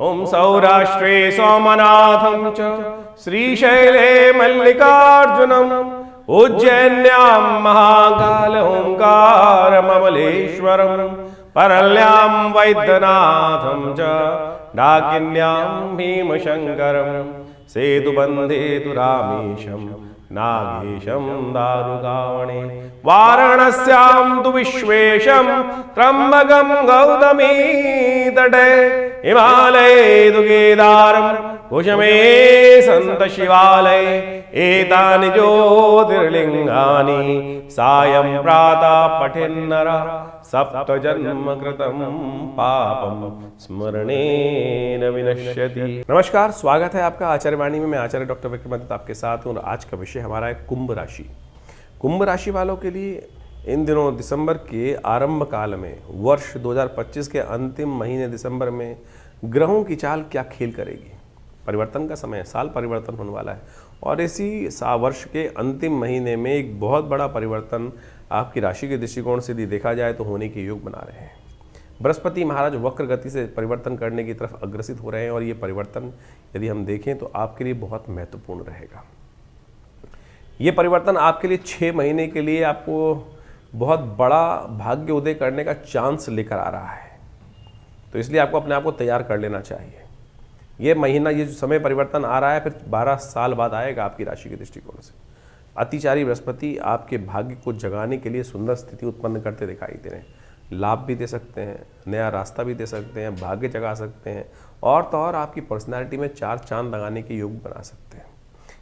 ओम सौराष्ट्रे सोमनाथं च श्रीशैले मल्लिकार्जुनम् उज्जैन्यां महाकाल ओंकारममलेश्वरम् परल्यां वैद्यनाथं च डाकिन्यां भीमशङ्करम् सेतुबन्धे तु रामेशं नागेशं दारुकावणे वाराणस्यां तु विश्वेशं त्र्यम्बकं गौतमी तटे हिमालये तु केदारं कुशमे सन्त शिवालये एतानि ज्योतिर्लिङ्गानि सायं प्रातः पठेन्नरः सप्तजन्म कृतं पापं स्मरणेन विनश्यति। नमस्कार, स्वागत है आपका आचार्यवाणी में। मैं आचार्य डॉक्टर विक्रमादित्य आपके साथ हूँ और आज का विषय हमारा है कुंभ राशि। कुंभ राशि वालों के लिए इन दिनों दिसंबर के आरंभ काल में वर्ष 2025 के अंतिम महीने दिसंबर में ग्रहों की चाल क्या खेल करेगी। परिवर्तन का समय है, साल परिवर्तन होने वाला है और इसी वर्ष के अंतिम महीने में एक बहुत बड़ा परिवर्तन आपकी राशि के दृष्टिकोण से यदि देखा जाए तो होने के योग बना रहे हैं। बृहस्पति महाराज वक्र गति से परिवर्तन करने की तरफ अग्रसित हो रहे हैं और ये परिवर्तन यदि हम देखें तो आपके लिए बहुत महत्वपूर्ण रहेगा। ये परिवर्तन आपके लिए 6 महीने के लिए आपको बहुत बड़ा भाग्य उदय करने का चांस लेकर आ रहा है, तो इसलिए आपको अपने आप को तैयार कर लेना चाहिए। ये महीना, ये जो समय परिवर्तन आ रहा है फिर 12 साल बाद आएगा आपकी राशि के दृष्टिकोण से। अतिचारी बृहस्पति आपके भाग्य को जगाने के लिए सुंदर स्थिति उत्पन्न करते दिखाई दे रहे हैं। लाभ भी दे सकते हैं, नया रास्ता भी दे सकते हैं, भाग्य जगा सकते हैं और तो और आपकी पर्सनैलिटी में 4 चांद लगाने के योग बना सकते हैं।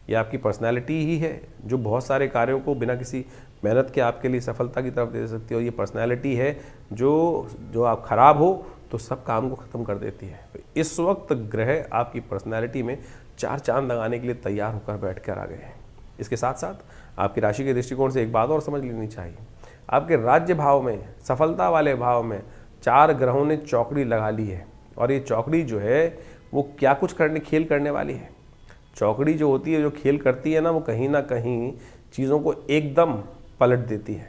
ये आपकी पर्सनैलिटी ही है जो बहुत सारे कार्यों को बिना किसी मेहनत के आपके लिए सफलता की तरफ दे सकती है और ये पर्सनैलिटी है जो आप खराब हो तो सब काम को ख़त्म कर देती है। तो इस वक्त ग्रह आपकी पर्सनैलिटी में 4 चांद लगाने के लिए तैयार होकर बैठ कर आ गए हैं। इसके साथ साथ आपकी राशि के दृष्टिकोण से एक बात और समझ लेनी चाहिए। आपके राज्य भाव में, सफलता वाले भाव में 4 ग्रहों ने चौकड़ी लगा ली है और ये चौकड़ी जो है वो क्या कुछ खेल करने वाली है। चौकड़ी जो होती है, जो खेल करती है ना, वो कहीं ना कहीं चीज़ों को एकदम पलट देती है।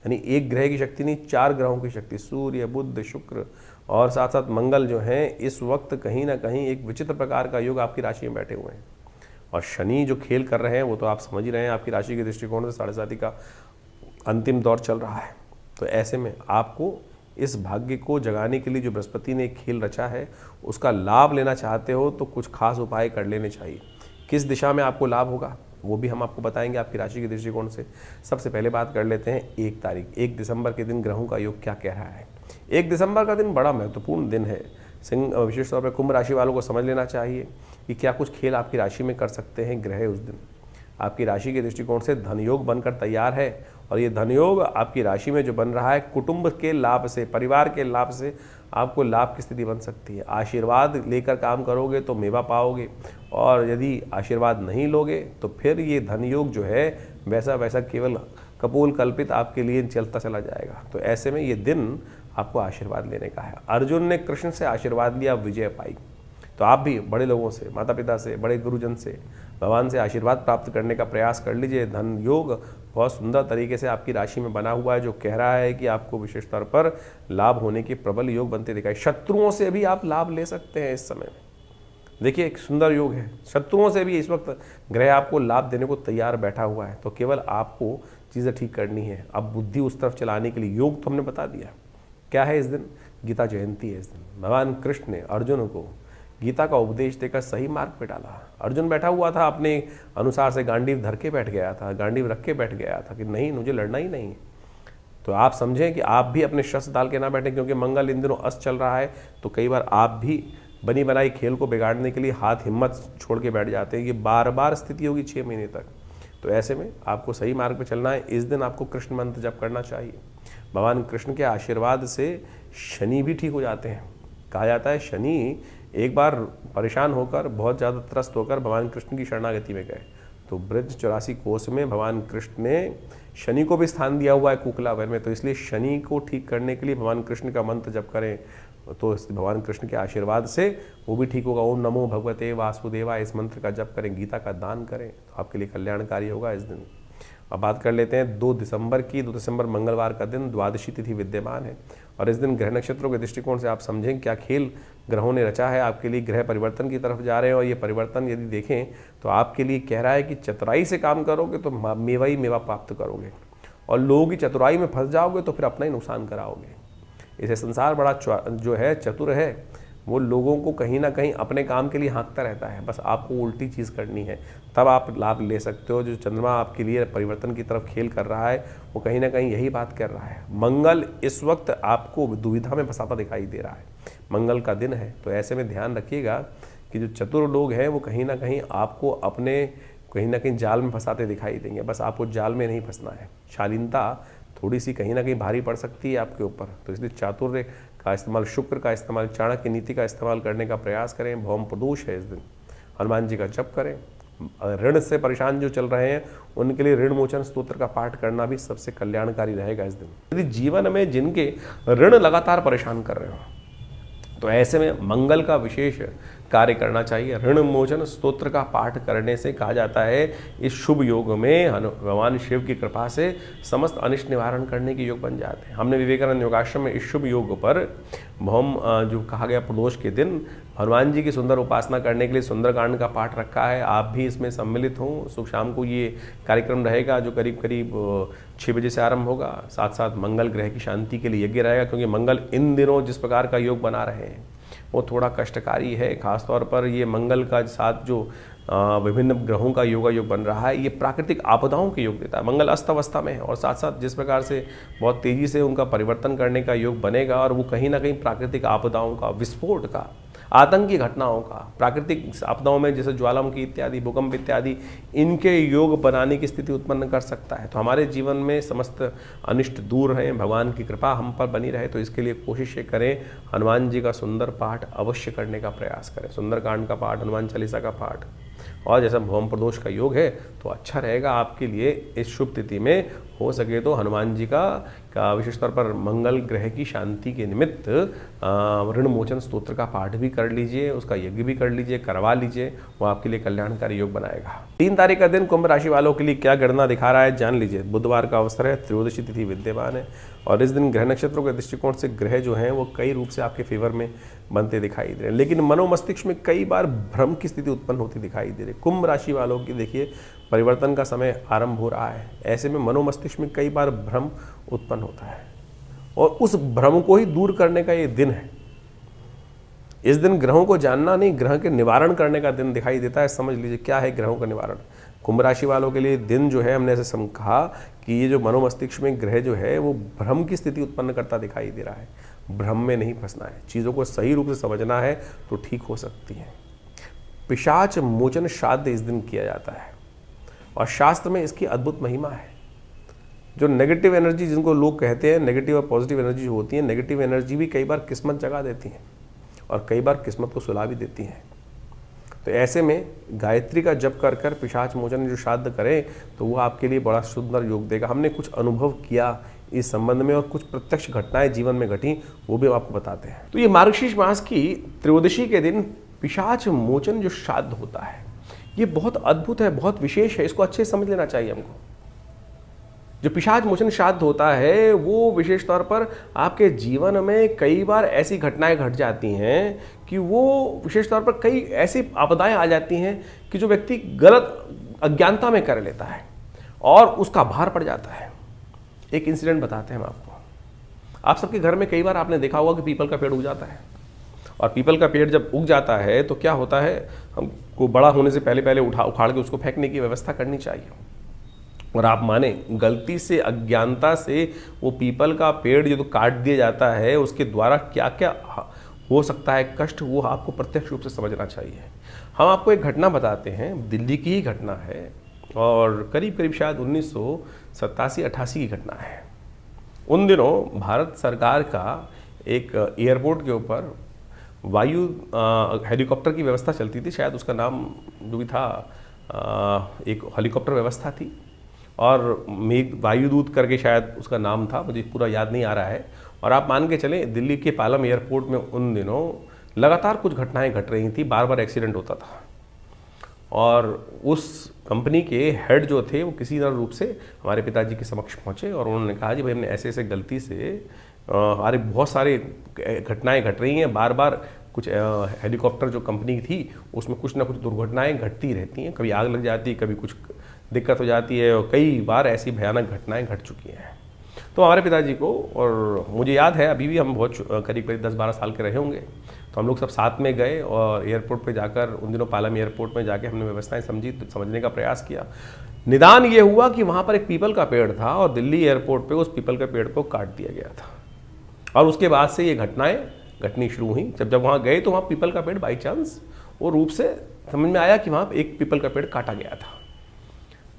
यानी एक ग्रह की शक्ति नहीं, 4 ग्रहों की शक्ति, सूर्य, बुध, शुक्र और साथ साथ मंगल जो हैं इस वक्त कहीं ना कहीं एक विचित्र प्रकार का योग आपकी राशि में बैठे हुए हैं। और शनि जो खेल कर रहे हैं वो तो आप समझ ही रहे हैं, आपकी राशि के दृष्टिकोण से 7.5 का अंतिम दौर चल रहा है। तो ऐसे में आपको इस भाग्य को जगाने के लिए जो बृहस्पति ने एक खेल रचा है उसका लाभ लेना चाहते हो तो कुछ खास उपाय कर लेने चाहिए। किस दिशा में आपको लाभ होगा वो भी हम आपको बताएंगे आपकी राशि के दृष्टिकोण से। सबसे पहले बात कर लेते हैं 1 दिसंबर के दिन ग्रहों का योग क्या कह रहा है। 1 दिसंबर का दिन बड़ा महत्वपूर्ण दिन है। विशेष तौर पर कुंभ राशि वालों को समझ लेना चाहिए कि क्या कुछ खेल आपकी राशि में कर सकते हैं ग्रह उस दिन। आपकी राशि के दृष्टिकोण से धन योग बनकर तैयार है और ये धन योग आपकी राशि में जो बन रहा है कुटुंब के लाभ से, परिवार के लाभ से आपको लाभ की स्थिति बन सकती है। आशीर्वाद लेकर काम करोगे तो मेवा पाओगे और यदि आशीर्वाद नहीं लोगे तो फिर ये धन योग जो है वैसा केवल कपोल कल्पित आपके लिए चलता चला जाएगा। तो ऐसे में ये दिन आपको आशीर्वाद लेने का है। अर्जुन ने कृष्ण से आशीर्वाद लिया, विजय पाई। तो आप भी बड़े लोगों से, माता पिता से, बड़े गुरुजन से, भगवान से आशीर्वाद प्राप्त करने का प्रयास कर लीजिए। धन योग बहुत सुंदर तरीके से आपकी राशि में बना हुआ है जो कह रहा है कि आपको विशेष तौर पर लाभ होने के प्रबल योग बनते दिखाई। शत्रुओं से भी आप लाभ ले सकते हैं इस समय में। देखिए एक सुंदर योग है, शत्रुओं से भी इस वक्त ग्रह आपको लाभ देने को तैयार बैठा हुआ है। तो केवल आपको चीज़ें ठीक करनी है। अब बुद्धि उस तरफ चलाने के लिए योग तो हमने बता दिया। क्या है इस दिन? गीता जयंती है इस दिन। भगवान कृष्ण ने अर्जुन को गीता का उपदेश देकर सही मार्ग पे डाला। अर्जुन बैठा हुआ था अपने अनुसार से, गांडीव धर के बैठ गया था, गांडीव रख के बैठ गया था कि नहीं, मुझे लड़ना ही नहीं है। तो आप समझें कि आप भी अपने शस्त्र डाल के ना बैठें, क्योंकि मंगल इन दिनों अस्त चल रहा है। तो कई बार आप भी बनी बनाई खेल को बिगाड़ने के लिए हाथ हिम्मत छोड़ के बैठ जाते हैं। ये बार बार स्थिति होगी 6 महीने तक। तो ऐसे में आपको सही मार्ग पर चलना है। इस दिन आपको कृष्ण मंत्र जप करना चाहिए। भगवान कृष्ण के आशीर्वाद से शनि भी ठीक हो जाते हैं। कहा जाता है शनि एक बार परेशान होकर, बहुत ज़्यादा त्रस्त होकर भगवान कृष्ण की शरणागति में गए। तो ब्रज 84 कोस में भगवान कृष्ण ने शनि को भी स्थान दिया हुआ है कुकलावर में। तो इसलिए शनि को ठीक करने के लिए भगवान कृष्ण का मंत्र जप करें तो भगवान कृष्ण के आशीर्वाद से वो भी ठीक होगा। ओम नमो भगवते वासुदेवाय, इस मंत्र का जप करें, गीता का दान करें तो आपके लिए कल्याणकारी होगा इस दिन। अब बात कर लेते हैं 2 दिसंबर की। 2 दिसंबर मंगलवार का दिन, द्वादशी तिथि विद्यमान है और इस दिन ग्रह नक्षत्रों के दृष्टिकोण से आप समझें क्या खेल ग्रहों ने रचा है आपके लिए। ग्रह परिवर्तन की तरफ जा रहे हैं और ये परिवर्तन यदि देखें तो आपके लिए कह रहा है कि चतुराई से काम करोगे तो मेवा ही मेवा प्राप्त करोगे, और लोगों की चतुराई में फंस जाओगे तो फिर अपना ही नुकसान कराओगे। इसे संसार बड़ा जो है चतुर है, वो लोगों को कहीं ना कहीं अपने काम के लिए हाँकता रहता है। बस आपको उल्टी चीज़ करनी है, तब आप लाभ ले सकते हो। जो चंद्रमा आपके लिए परिवर्तन की तरफ खेल कर रहा है वो कहीं ना कहीं यही बात कर रहा है। मंगल इस वक्त आपको दुविधा में फंसाता दिखाई दे रहा है। मंगल का दिन है, तो ऐसे में ध्यान रखिएगा कि जो चतुर लोग हैं वो कहीं ना कहीं आपको अपने कहीं ना कहीं जाल में फंसाते दिखाई देंगे। बस आपको जाल में नहीं फंसना है। शालीनता थोड़ी सी कहीं ना कहीं भारी पड़ सकती है आपके ऊपर, तो इसलिए चातुर्य का इस्तेमाल, शुक्र का इस्तेमाल, चाणक्य नीति का इस्तेमाल करने का प्रयास करें। भौम प्रदोष है इस दिन, हनुमान जी का जप करें। ऋण से परेशान जो चल रहे हैं उनके लिए ऋण मोचन स्तोत्र का पाठ करना भी सबसे कल्याणकारी रहेगा इस दिन। यदि जीवन में जिनके ऋण लगातार परेशान कर रहे हो तो ऐसे में मंगल का विशेष कार्य करना चाहिए। ऋण मोचन स्तोत्र का पाठ करने से कहा जाता है इस शुभ योग में भगवान शिव की कृपा से समस्त अनिष्ट निवारण करने के योग बन जाते हैं। हमने विवेकानंद योगाश्रम में इस शुभ योग पर भौम जो कहा गया प्रदोष के दिन हनुमान जी की सुंदर उपासना करने के लिए सुंदरकांड का पाठ रखा है। आप भी इसमें सम्मिलित हों। सुबह शाम को ये कार्यक्रम रहेगा जो करीब करीब 6 बजे से आरंभ होगा। साथ साथ मंगल ग्रह की शांति के लिए यज्ञ रहेगा, क्योंकि मंगल इन दिनों जिस प्रकार का योग बना रहे हैं वो थोड़ा कष्टकारी है। खासतौर पर ये मंगल का साथ जो विभिन्न ग्रहों का योग बन रहा है, ये प्राकृतिक आपदाओं के योग देता है। मंगल अस्त अवस्था में है और साथ साथ जिस प्रकार से बहुत तेज़ी से उनका परिवर्तन करने का योग बनेगा और वो कहीं ना कहीं प्राकृतिक आपदाओं का, विस्फोट का, आतंकी घटनाओं का, प्राकृतिक आपदाओं में जैसे ज्वालामुखी इत्यादि, भूकंप इत्यादि, इनके योग बनाने की स्थिति उत्पन्न कर सकता है। तो हमारे जीवन में समस्त अनिष्ट दूर रहें, भगवान की कृपा हम पर बनी रहे, तो इसके लिए कोशिश करें हनुमान जी का सुंदर पाठ अवश्य करने का प्रयास करें। सुंदरकांड का पाठ, हनुमान चालीसा का पाठ, और जैसा भौम प्रदोष का योग है तो अच्छा रहेगा आपके लिए इस शुभ तिथि में। हो सके तो हनुमान जी का विशेष तौर पर मंगल ग्रह की शांति के निमित्त ऋण मोचन स्तोत्र का पाठ भी कर लीजिए, उसका यज्ञ भी कर लीजिए, करवा लीजिए, वो आपके लिए कल्याणकारी योग बनाएगा। 3 तारीख का दिन कुंभ राशि वालों के लिए क्या गणना दिखा रहा है जान लीजिए। बुधवार का अवसर है, त्रयोदशी तिथि विद्यमान है और इस दिन ग्रह नक्षत्रों के दृष्टिकोण से ग्रह जो हैं वो कई रूप से आपके फेवर में बनते दिखाई दे रहे हैं, लेकिन मनोमस्तिष्क में कई बार भ्रम की स्थिति उत्पन्न होती दिखाई दे रही है। कुंभ राशि वालों की देखिए परिवर्तन का समय आरंभ हो रहा है, ऐसे में मनोमस्तिष्क में कई बार भ्रम उत्पन्न होता है और उस भ्रम को ही दूर करने का ये दिन है। इस दिन ग्रहों को जानना नहीं, ग्रह के निवारण करने का दिन दिखाई देता है। समझ लीजिए क्या है ग्रहों का निवारण। कुंभ राशि वालों के लिए दिन जो है, हमने ऐसे कहा कि ये जो मनोमस्तिष्क में ग्रह जो है वो भ्रम की स्थिति उत्पन्न करता दिखाई दे रहा है। भ्रम में नहीं फंसना है, चीज़ों को सही रूप से समझना है तो ठीक हो सकती है। पिशाच मोचन श्राद्ध इस दिन किया जाता है और शास्त्र में इसकी अद्भुत महिमा है। जो नेगेटिव एनर्जी जिनको लोग कहते हैं, नेगेटिव और पॉजिटिव एनर्जी जो होती है, नेगेटिव एनर्जी भी कई बार किस्मत जगा देती हैं और कई बार किस्मत को सुला भी देती हैं। तो ऐसे में गायत्री का जप कर कर पिशाच मोचन जो श्राद्ध करें तो वो आपके लिए बड़ा सुंदर योग देगा। हमने कुछ अनुभव किया इस संबंध में और कुछ प्रत्यक्ष घटनाएं जीवन में घटी, वो भी आपको बताते हैं। तो ये मार्गशीर्ष मास की त्रयोदशी के दिन पिशाच मोचन जो श्राद्ध होता है ये बहुत अद्भुत है, बहुत विशेष है, इसको अच्छे से समझ लेना चाहिए हमको। जो पिशाच मोचन श्राद्ध होता है वो विशेष तौर पर आपके जीवन में कई बार ऐसी घटनाएं घट जाती हैं कि वो विशेष तौर पर कई ऐसी आपदाएं आ जाती हैं कि जो व्यक्ति गलत अज्ञानता में कर लेता है और उसका भार पड़ जाता है। एक इंसिडेंट बताते हैं हम आपको। आप सबके घर में कई बार आपने देखा होगा कि पीपल का पेड़ उग जाता है और पीपल का पेड़ जब उग जाता है तो क्या होता है, हमको बड़ा होने से पहले उखाड़ के उसको फेंकने की व्यवस्था करनी चाहिए। और आप माने गलती से, अज्ञानता से वो पीपल का पेड़ जो तो काट दिया जाता है, उसके द्वारा क्या क्या हो सकता है कष्ट, वो आपको प्रत्यक्ष रूप से समझना चाहिए। हम आपको एक घटना बताते हैं, दिल्ली की ही घटना है और करीब करीब शायद 1987-88 की घटना है। उन दिनों भारत सरकार का एक एयरपोर्ट के ऊपर वायु हेलीकॉप्टर की व्यवस्था चलती थी, शायद उसका नाम जो भी था एक हेलीकॉप्टर व्यवस्था थी और मेघ वायुदूत करके शायद उसका नाम था, मुझे पूरा याद नहीं आ रहा है। और आप मान के चलें दिल्ली के पालम एयरपोर्ट में उन दिनों लगातार कुछ घटनाएं घट रही थी, बार बार एक्सीडेंट होता था और उस कंपनी के हेड जो थे वो किसी तरह रूप से हमारे पिताजी के समक्ष पहुँचे और उन्होंने कहा जी भाई हमने ऐसे ऐसे गलती से हमारे बहुत सारे घटनाएं घट रही हैं, बार बार कुछ हेलीकॉप्टर जो कंपनी थी उसमें कुछ ना कुछ दुर्घटनाएं घटती रहती हैं, कभी आग लग जाती है, कभी कुछ दिक्कत हो जाती है और कई बार ऐसी भयानक घटनाएं घट चुकी हैं। तो हमारे पिताजी को, और मुझे याद है अभी भी हम बहुत करीब करीब 10-12 साल के रहे होंगे, तो हम लोग सब साथ में गए और एयरपोर्ट पे जाकर उन दिनों पालम एयरपोर्ट में जाके हमने व्यवस्थाएं समझने का प्रयास किया। निदान ये हुआ कि वहाँ पर एक पीपल का पेड़ था और दिल्ली एयरपोर्ट पे उस पीपल के पेड़ को काट दिया गया था और उसके बाद से ये घटनाएं घटनी शुरू हुई। जब वहाँ गए तो वहाँ पीपल का पेड़ बाई चांस वो रूप से समझ में आया कि वहाँ एक पीपल का पेड़ काटा गया था।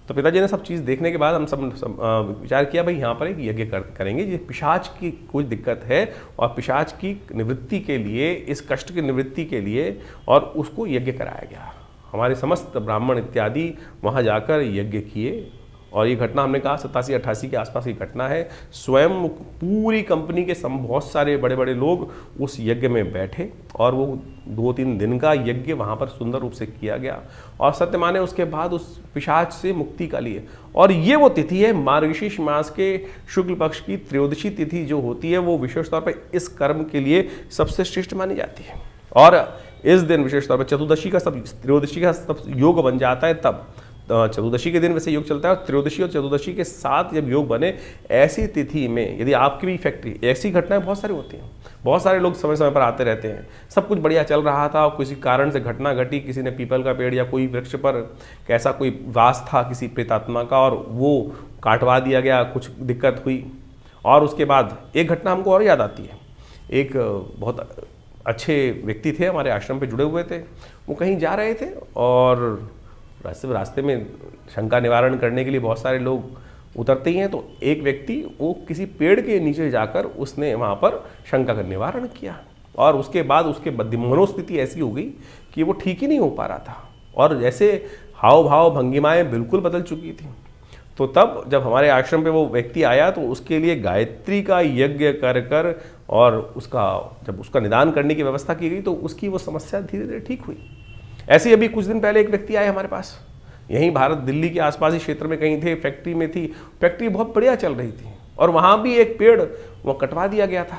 तो पिताजी ने सब चीज़ देखने के बाद हम सब विचार किया भाई यहाँ पर एक यज्ञ करेंगे, ये पिशाच की कुछ दिक्कत है और पिशाच की निवृत्ति के लिए, इस कष्ट की निवृत्ति के लिए और उसको यज्ञ कराया गया। हमारे समस्त ब्राह्मण इत्यादि वहाँ जाकर यज्ञ किए और ये घटना हमने कहा 87-88 के आसपास की घटना है। स्वयं पूरी कंपनी के बहुत सारे बड़े बड़े लोग उस यज्ञ में बैठे और वो 2-3 दिन का यज्ञ वहाँ पर सुंदर रूप से किया गया और सत्य माने उसके बाद उस पिशाच से मुक्ति का लिए। और ये वो तिथि है मार्गशीर्ष मास के शुक्ल पक्ष की त्रयोदशी तिथि जो होती है, वो विशेष तौर पर इस कर्म के लिए सबसे श्रेष्ठ मानी जाती है। और इस दिन विशेष तौर पर त्रयोदशी का सब योग बन जाता है। तब चतुर्दशी के दिन वैसे योग चलता है और त्रयोदशी और चतुर्दशी के साथ जब योग बने, ऐसी तिथि में यदि आपकी भी फैक्ट्री, ऐसी घटनाएं बहुत सारी होती हैं, बहुत सारे लोग समय समय पर आते रहते हैं, सब कुछ बढ़िया चल रहा था और किसी कारण से घटना घटी, किसी ने पीपल का पेड़ या कोई वृक्ष पर कैसा कोई वास था किसी प्रेतात्मा का और वो काटवा दिया गया, कुछ दिक्कत हुई। और उसके बाद एक घटना हमको और याद आती है। एक बहुत अच्छे व्यक्ति थे, हमारे आश्रम पे जुड़े हुए थे, वो कहीं जा रहे थे और रास्ते में शंका निवारण करने के लिए बहुत सारे लोग उतरते ही हैं। तो एक व्यक्ति वो किसी पेड़ के नीचे जाकर उसने वहाँ पर शंका का निवारण किया और उसके बाद उसके मनोस्थिति ऐसी हो गई कि वो ठीक ही नहीं हो पा रहा था और जैसे हाव भाव भंगिमाएँ बिल्कुल बदल चुकी थी। तो तब जब हमारे आश्रम पे वो व्यक्ति आया तो उसके लिए गायत्री का यज्ञ कर और जब उसका निदान करने की व्यवस्था की गई तो उसकी वो समस्या धीरे धीरे ठीक हुई। ऐसे ही अभी कुछ दिन पहले एक व्यक्ति आए हमारे पास, यहीं भारत दिल्ली के आसपास ही क्षेत्र में कहीं थे, फैक्ट्री में थी, फैक्ट्री बहुत बढ़िया चल रही थी और वहाँ भी एक पेड़ वो कटवा दिया गया था,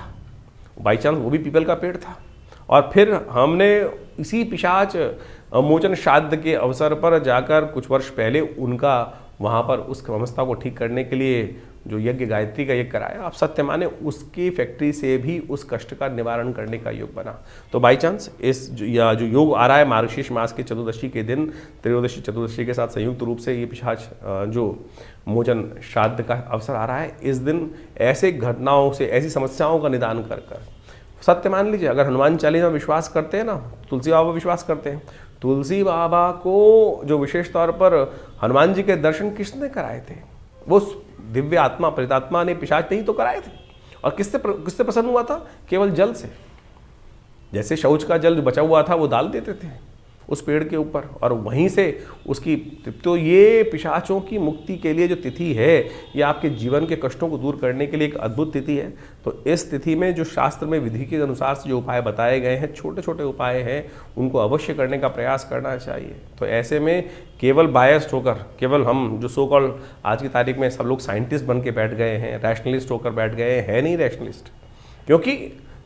बाई चांस वो भी पीपल का पेड़ था। और फिर हमने इसी पिशाच मोचन श्राद्ध के अवसर पर जाकर कुछ वर्ष पहले उनका वहाँ पर उस समस्या को ठीक करने के लिए जो यज्ञ गायत्री का यज्ञ कराया, आप सत्य माने उसकी फैक्ट्री से भी उस कष्ट का निवारण करने का योग बना। तो बाई चांस जो योग आ रहा है मार्गशीर्ष मास के चतुर्दशी के दिन, त्रयोदशी चतुर्दशी के साथ संयुक्त रूप से ये पिशाच जो मोचन श्राद्ध का अवसर आ रहा है, इस दिन ऐसे घटनाओं से, ऐसी समस्याओं का निदान कर सत्य मान लीजिए। अगर हनुमान चालीसा में विश्वास करते हैं ना, तुलसी बाबा विश्वास करते हैं, तुलसी बाबा को जो विशेष तौर पर हनुमान जी के दर्शन किसने कराए थे? वो दिव्य आत्मा, प्रेतात्मा ने, पिशाच नहीं तो कराए थे। और किससे प्रसन्न हुआ था? केवल जल से। जैसे शौच का जल जो बचा हुआ था वो डाल देते थे उस पेड़ के ऊपर और वहीं से उसकी। तो ये पिशाचों की मुक्ति के लिए जो तिथि है, ये आपके जीवन के कष्टों को दूर करने के लिए एक अद्भुत तिथि है। तो इस तिथि में जो शास्त्र में विधि के अनुसार से जो उपाय बताए गए हैं, छोटे छोटे उपाय हैं, उनको अवश्य करने का प्रयास करना चाहिए। तो ऐसे में केवल बायस्ड होकर, केवल हम जो सो कॉल्ड आज की तारीख में सब लोग साइंटिस्ट बन के बैठ गए हैं, रैशनलिस्ट होकर बैठ गए हैं, नहीं रैशनलिस्ट। क्योंकि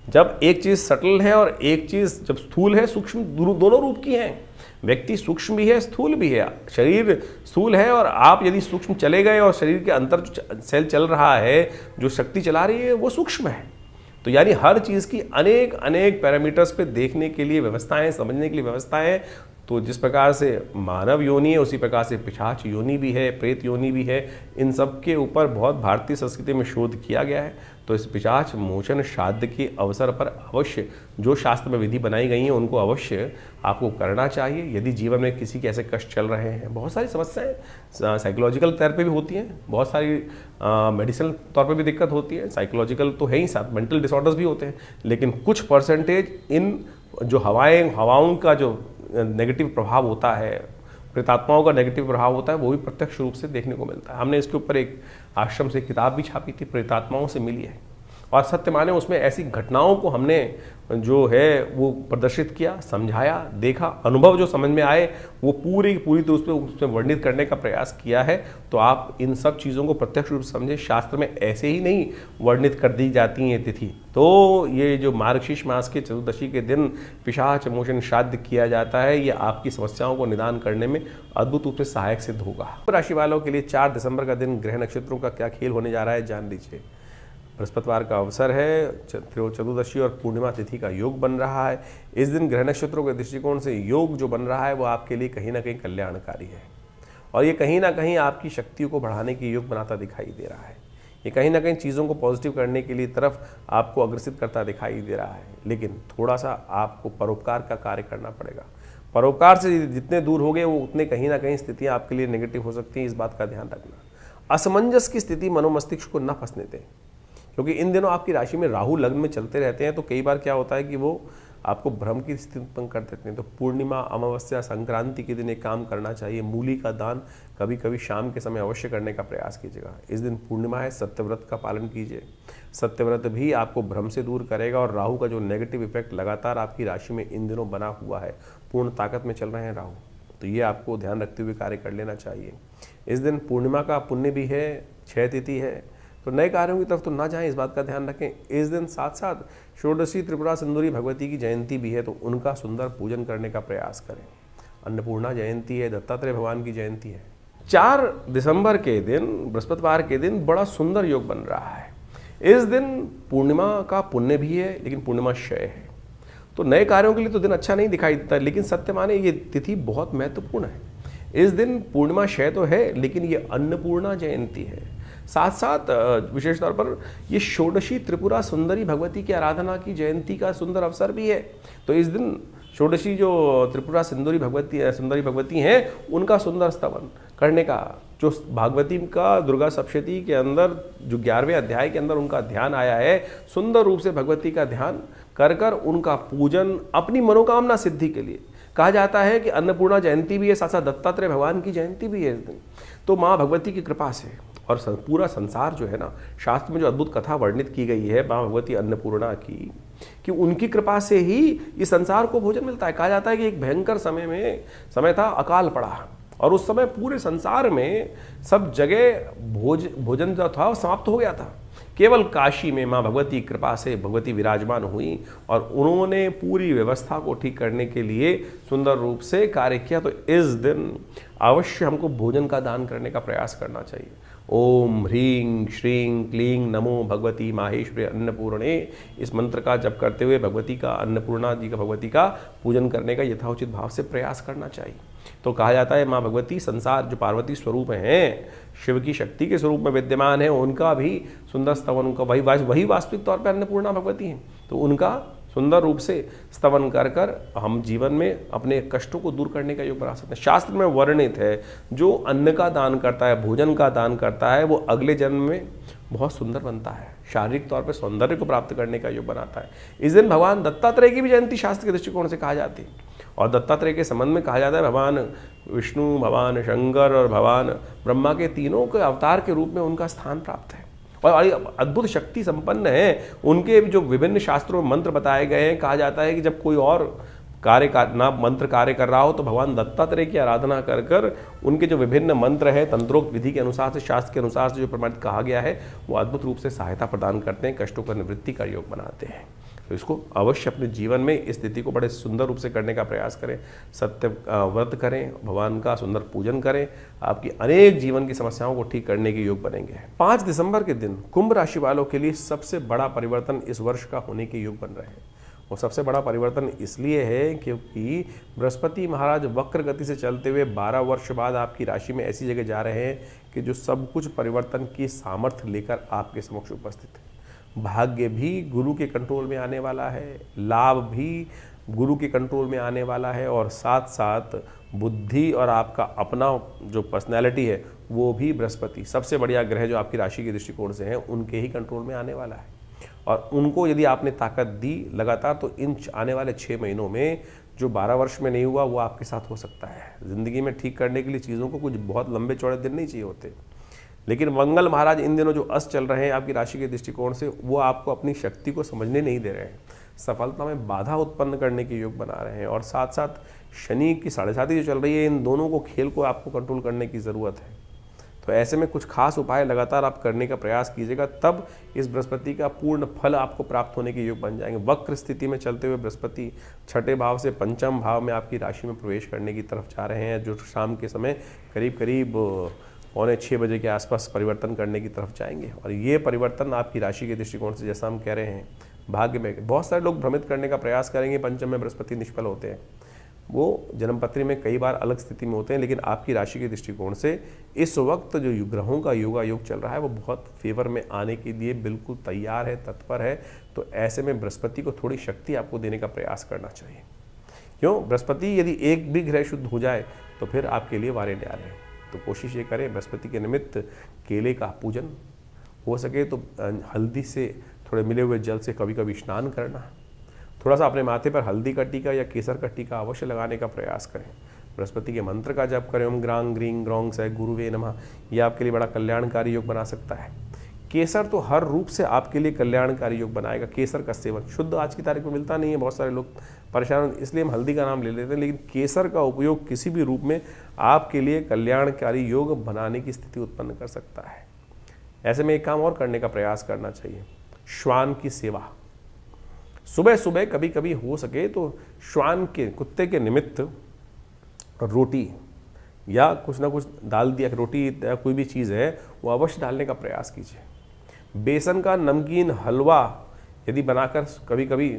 जब एक चीज़ सटल है और एक चीज़ जब स्थूल है, सूक्ष्म, दोनों रूप की हैं। व्यक्ति सूक्ष्म भी है, स्थूल भी है। शरीर स्थूल है और आप यदि सूक्ष्म चले गए और शरीर के अंदर जो सेल चल रहा है, जो शक्ति चला रही है, वो सूक्ष्म है। तो यानी हर चीज़ की अनेक अनेक पैरामीटर्स पे देखने के लिए व्यवस्थाएं, समझने के लिए व्यवस्थाएं। तो जिस प्रकार से मानव योनि है, उसी प्रकार से पिशाच योनि भी है, प्रेत योनि भी है। इन सब के ऊपर बहुत भारतीय संस्कृति में शोध किया गया है। तो इस पिशाच मोचन श्राद्ध के अवसर पर अवश्य जो शास्त्र में विधि बनाई गई हैं, उनको अवश्य आपको करना चाहिए। यदि जीवन में किसी के ऐसे कष्ट चल रहे हैं, बहुत सारी समस्याएं साइकोलॉजिकल तौर पे भी होती हैं, बहुत सारी मेडिसिनल तौर पे भी दिक्कत होती है, साइकोलॉजिकल तो है ही, साथ मेंटल डिसऑर्डर्स भी होते हैं। लेकिन कुछ परसेंटेज इन जो हवाओं का जो नेगेटिव प्रभाव होता है, प्रेतात्माओं का नेगेटिव प्रभाव होता है, वो भी प्रत्यक्ष रूप से देखने को मिलता है। हमने इसके ऊपर एक आश्रम से किताब भी छापी थी, प्रेतात्माओं से मिली है। और सत्य माने उसमें ऐसी घटनाओं को हमने जो है वो प्रदर्शित किया, समझाया, देखा, अनुभव जो समझ में आए वो पूरी की पूरी तो उसमें वर्णित करने का प्रयास किया है। तो आप इन सब चीज़ों को प्रत्यक्ष रूप से समझें। शास्त्र में ऐसे ही नहीं वर्णित कर दी जाती हैं तिथि। तो ये जो मार्गशीर्ष मास के चतुर्दशी के दिन पिशाच मोचन श्राद्ध किया जाता है, ये आपकी समस्याओं को निदान करने में अद्भुत रूप से सहायक सिद्ध होगा। राशि वालों के लिए 4 दिसंबर का दिन ग्रह नक्षत्रों का क्या खेल होने जा रहा है जान लीजिए। बृहस्पतिवार का अवसर है, चतुर्दशी और पूर्णिमा तिथि का योग बन रहा है। इस दिन ग्रह नक्षत्रों के दृष्टिकोण से योग जो बन रहा है वो आपके लिए कहीं ना कहीं कल्याणकारी है और ये कहीं ना कहीं आपकी शक्तियों को बढ़ाने के योग बनाता दिखाई दे रहा है। ये कहीं ना कहीं चीज़ों को पॉजिटिव करने के लिए तरफ आपको अग्रसित करता दिखाई दे रहा है। लेकिन थोड़ा सा आपको परोपकार का कार्य करना पड़ेगा। परोपकार से जितने दूर हो गए वो उतने कहीं ना कहीं स्थितियाँ आपके लिए नेगेटिव हो सकती हैं, इस बात का ध्यान रखना। असमंजस की स्थिति मनोमस्तिष्क को न फंसने दें, क्योंकि इन दिनों आपकी राशि में राहु लग्न में चलते रहते हैं। तो कई बार क्या होता है कि वो आपको भ्रम की स्थिति उत्पन्न कर देते हैं। तो पूर्णिमा, अमावस्या, संक्रांति के दिन एक काम करना चाहिए, मूली का दान कभी कभी शाम के समय अवश्य करने का प्रयास कीजिएगा। इस दिन पूर्णिमा है, सत्यव्रत का पालन कीजिए। सत्यव्रत भी आपको भ्रम से दूर करेगा और राहु का जो नेगेटिव इफेक्ट लगातार आपकी राशि में इन दिनों बना हुआ है, पूर्ण ताकत में चल रहे हैं राहु, तो ये आपको ध्यान रखते हुए कार्य कर लेना चाहिए। इस दिन पूर्णिमा का पुण्य भी है, 6 तिथि है, तो नए कार्यों की तरफ तो ना जाएं, इस बात का ध्यान रखें। इस दिन साथ साथ षोडशी त्रिपुरा सुंदरी भगवती की जयंती भी है, तो उनका सुंदर पूजन करने का प्रयास करें। अन्नपूर्णा जयंती है, दत्तात्रेय भगवान की जयंती है। 4 दिसंबर के दिन, बृहस्पतिवार के दिन बड़ा सुंदर योग बन रहा है। इस दिन पूर्णिमा का पुण्य भी है, लेकिन पूर्णिमा क्षय है, तो नए कार्यों के लिए तो दिन अच्छा नहीं दिखाई देता। लेकिन सत्य माने ये तिथि बहुत महत्वपूर्ण है। इस दिन पूर्णिमा क्षय तो है, लेकिन ये अन्नपूर्णा जयंती है। साथ साथ विशेष तौर पर ये षोडशी त्रिपुरा सुंदरी भगवती की आराधना की जयंती का सुंदर अवसर भी है। तो इस दिन षोडशी जो त्रिपुरा सुंदरी भगवती हैं, उनका सुंदर स्तवन करने का, जो भागवती का दुर्गा सप्तशती के अंदर जो 11वें अध्याय के अंदर उनका ध्यान आया है, सुंदर रूप से भगवती का ध्यान कर उनका पूजन अपनी मनोकामना सिद्धि के लिए। कहा जाता है कि अन्नपूर्णा जयंती भी है, साथ साथ दत्तात्रेय भगवान की जयंती भी है इस दिन। तो माँ भगवती की कृपा से और पूरा संसार जो है ना, शास्त्र में जो अद्भुत कथा वर्णित की गई है माँ भगवती अन्नपूर्णा की, कि उनकी कृपा से ही इस संसार को भोजन मिलता है। कहा जाता है कि एक भयंकर समय था, अकाल पड़ा, और उस समय पूरे संसार में सब जगह भोजन जो था वो समाप्त हो गया था। केवल काशी में माँ भगवती कृपा से भगवती विराजमान हुई और उन्होंने पूरी व्यवस्था को ठीक करने के लिए सुंदर रूप से कार्य किया। तो इस दिन अवश्य हमको भोजन का दान करने का प्रयास करना चाहिए। ओम ह्रीं श्रीं क्लीं नमो भगवती माहेश्वरी अन्नपूर्णे, इस मंत्र का जप करते हुए भगवती का, अन्नपूर्णा जी का, भगवती का पूजन करने का यथाउचित भाव से प्रयास करना चाहिए। तो कहा जाता है माँ भगवती संसार जो पार्वती स्वरूप हैं, शिव की शक्ति के स्वरूप में विद्यमान है, उनका भी सुंदर स्तवन, उनका वही वास्तविक तौर पर अन्नपूर्णा भगवती हैं। तो उनका सुंदर रूप से स्तवन कर हम जीवन में अपने कष्टों को दूर करने का योग बना सकते हैं। शास्त्र में वर्णित है, जो अन्न का दान करता है, भोजन का दान करता है, वो अगले जन्म में बहुत सुंदर बनता है, शारीरिक तौर पर सौंदर्य को प्राप्त करने का योग बनाता है। इस दिन भगवान दत्तात्रेय की भी जयंती शास्त्र के दृष्टिकोण से कहा जाती है, और दत्तात्रेय के संबंध में कहा जाता है भगवान विष्णु, भगवान शंकर और भगवान ब्रह्मा के तीनों के अवतार के रूप में उनका स्थान प्राप्त है और अद्भुत शक्ति संपन्न है। उनके जो विभिन्न शास्त्रों में मंत्र बताए गए हैं, कहा जाता है कि जब कोई और मंत्र कार्य कर रहा हो तो भगवान दत्तात्रेय की आराधना कर उनके जो विभिन्न मंत्र है, तंत्रोक्त विधि के अनुसार से, शास्त्र के अनुसार से जो प्रमाणित कहा गया है, वो अद्भुत रूप से सहायता प्रदान करते हैं, कष्टों का निवृत्ति का योग बनाते हैं। तो इसको अवश्य अपने जीवन में इस स्थिति को बड़े सुंदर रूप से करने का प्रयास करें। सत्य व्रत करें, भगवान का सुंदर पूजन करें, आपकी अनेक जीवन की समस्याओं को ठीक करने के योग बनेंगे। 5 दिसंबर के दिन कुंभ राशि वालों के लिए सबसे बड़ा परिवर्तन इस वर्ष का होने के योग बन रहे हैं। और सबसे बड़ा परिवर्तन इसलिए है क्योंकि बृहस्पति महाराज वक्र गति से चलते हुए 12 वर्ष बाद आपकी राशि में ऐसी जगह जा रहे हैं कि जो सब कुछ परिवर्तन की सामर्थ्य लेकर आपके समक्ष उपस्थित है। भाग्य भी गुरु के कंट्रोल में आने वाला है, लाभ भी गुरु के कंट्रोल में आने वाला है, और साथ साथ बुद्धि और आपका अपना जो पर्सनैलिटी है वो भी बृहस्पति, सबसे बढ़िया ग्रह जो आपकी राशि के दृष्टिकोण से हैं, उनके ही कंट्रोल में आने वाला है। और उनको यदि आपने ताकत दी लगातार, तो इन आने वाले 6 महीनों में जो 12 वर्ष में नहीं हुआ वो आपके साथ हो सकता है। ज़िंदगी में ठीक करने के लिए चीज़ों को कुछ बहुत लंबे चौड़े दिन नहीं चाहिए होते। लेकिन मंगल महाराज इन दिनों जो अस्त चल रहे हैं आपकी राशि के दृष्टिकोण से, वो आपको अपनी शक्ति को समझने नहीं दे रहे हैं, सफलता में बाधा उत्पन्न करने के योग बना रहे हैं। और साथ साथ शनि की 7.5 जो चल रही है, इन दोनों को खेल को आपको कंट्रोल करने की ज़रूरत है। तो ऐसे में कुछ खास उपाय लगातार आप करने का प्रयास कीजिएगा, तब इस बृहस्पति का पूर्ण फल आपको प्राप्त होने के योग बन जाएंगे। वक्र स्थिति में चलते हुए बृहस्पति 6ठे भाव से 5म भाव में आपकी राशि में प्रवेश करने की तरफ जा रहे हैं, जो शाम के समय करीब 5:45 बजे के आसपास परिवर्तन करने की तरफ जाएंगे। और ये परिवर्तन आपकी राशि के दृष्टिकोण से, जैसा हम कह रहे हैं, भाग्य में बहुत सारे लोग भ्रमित करने का प्रयास करेंगे, पंचम में बृहस्पति निष्फल होते हैं, वो जन्मपत्री में कई बार अलग स्थिति में होते हैं, लेकिन आपकी राशि के दृष्टिकोण से इस वक्त जो ग्रहों का योगा योग चल रहा है वो बहुत फेवर में आने के लिए बिल्कुल तैयार है, तत्पर है। तो ऐसे में बृहस्पति को थोड़ी शक्ति आपको देने का प्रयास करना चाहिए। क्यों? बृहस्पति यदि एक भी ग्रह शुद्ध हो जाए तो फिर आपके लिए वारे न्यारे है। तो कोशिश ये करें बृहस्पति के निमित्त केले का पूजन, हो सके तो हल्दी से थोड़े मिले हुए जल से कभी कभी स्नान करना, थोड़ा सा अपने माथे पर हल्दी का टीका या केसर का टीका अवश्य लगाने का प्रयास करें। बृहस्पति के मंत्र का जप करें, ओम ग्रांग ग्रीं ग्रौंग सह गुरुवे नमः, यह आपके लिए बड़ा कल्याणकारी योग बना सकता है। केसर तो हर रूप से आपके लिए कल्याणकारी योग बनाएगा। केसर का सेवन शुद्ध आज की तारीख में मिलता नहीं है, बहुत सारे लोग परेशान, इसलिए हम हल्दी का नाम ले लेते हैं, लेकिन केसर का उपयोग किसी भी रूप में आपके लिए कल्याणकारी योग बनाने की स्थिति उत्पन्न कर सकता है। ऐसे में एक काम और करने का प्रयास करना चाहिए, श्वान की सेवा। सुबह सुबह कभी कभी हो सके तो श्वान के, कुत्ते के निमित्त रोटी या कुछ ना कुछ डाल दिया, रोटी या कोई भी चीज़ है वो अवश्य डालने का प्रयास कीजिए। बेसन का नमकीन हलवा यदि बनाकर कभी कभी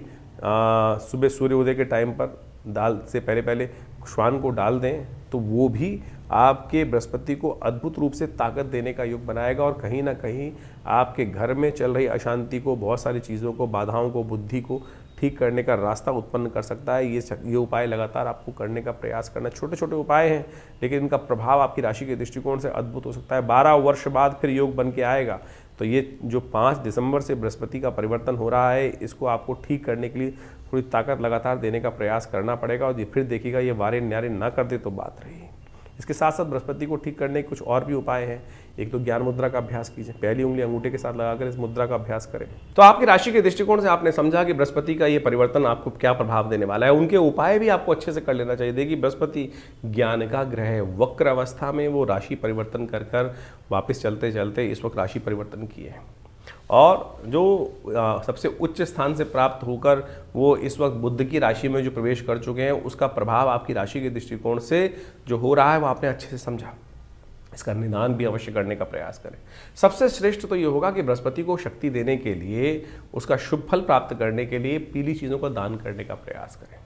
सुबह सूर्योदय के टाइम पर दाल से पहले श्वान को डाल दें, तो वो भी आपके बृहस्पति को अद्भुत रूप से ताकत देने का योग बनाएगा और कहीं ना कहीं आपके घर में चल रही अशांति को, बहुत सारी चीज़ों को, बाधाओं को, बुद्धि को ठीक करने का रास्ता उत्पन्न कर सकता है। ये उपाय लगातार आपको करने का प्रयास करना। छोटे छोटे उपाय हैं, लेकिन इनका प्रभाव आपकी राशि के दृष्टिकोण से अद्भुत हो सकता है। 12 वर्ष बाद फिर योग बन के आएगा। तो ये जो 5 दिसंबर से बृहस्पति का परिवर्तन हो रहा है, इसको आपको ठीक करने के लिए थोड़ी ताकत लगातार देने का प्रयास करना पड़ेगा। और फिर देखिएगा ये वारे न्यारे ना कर दे तो बात रही। इसके साथ साथ बृहस्पति को ठीक करने के कुछ और भी उपाय हैं। एक तो ज्ञान मुद्रा का अभ्यास कीजिए, पहली उंगली अंगूठे के साथ लगाकर इस मुद्रा का अभ्यास करें। तो आपकी राशि के दृष्टिकोण से आपने समझा कि बृहस्पति का ये परिवर्तन आपको क्या प्रभाव देने वाला है। उनके उपाय भी आपको अच्छे से कर लेना चाहिए। देखिए बृहस्पति ज्ञान का ग्रह है, वक्र अवस्था में वो राशि परिवर्तन कर वापस चलते चलते इस वक्त राशि परिवर्तन किए हैं, और जो सबसे उच्च स्थान से प्राप्त होकर वो इस वक्त बुध की राशि में जो प्रवेश कर चुके हैं, उसका प्रभाव आपकी राशि के दृष्टिकोण से जो हो रहा है वो आपने अच्छे से समझा। इसका निदान भी अवश्य करने का प्रयास करें। सबसे श्रेष्ठ तो ये होगा कि बृहस्पति को शक्ति देने के लिए, उसका शुभ फल प्राप्त करने के लिए पीली चीज़ों का दान करने का प्रयास करें।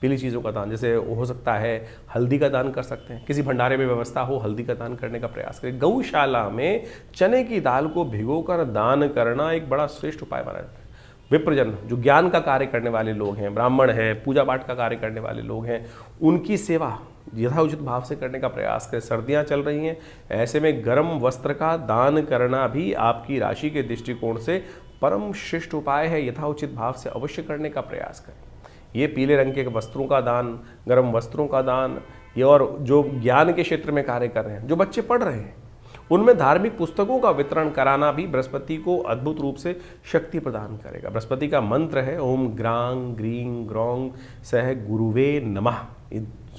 पीली चीज़ों का दान, जैसे हो सकता है हल्दी का दान कर सकते हैं, किसी भंडारे में व्यवस्था हो हल्दी का दान करने का प्रयास करें। गौशाला में चने की दाल को भिगोकर दान करना एक बड़ा श्रेष्ठ उपाय माना जाता है। विप्रजन, जो ज्ञान का कार्य करने वाले लोग हैं, ब्राह्मण हैं, पूजा पाठ का कार्य करने वाले लोग हैं, उनकी सेवा यथाउचित भाव से करने का प्रयास करें। सर्दियां चल रही हैं, ऐसे में गर्म वस्त्र का दान करना भी आपकी राशि के दृष्टिकोण से परम श्रेष्ठ उपाय है। यथाउचित भाव से अवश्य करने का प्रयास करें। ये पीले रंग के वस्त्रों का दान, गर्म वस्त्रों का दान, ये और जो ज्ञान के क्षेत्र में कार्य कर रहे हैं, जो बच्चे पढ़ रहे हैं, उनमें धार्मिक पुस्तकों का वितरण कराना भी बृहस्पति को अद्भुत रूप से शक्ति प्रदान करेगा। बृहस्पति का मंत्र है ओम ग्रांग ग्रीं ग्रौंग सह गुरुवे नमः।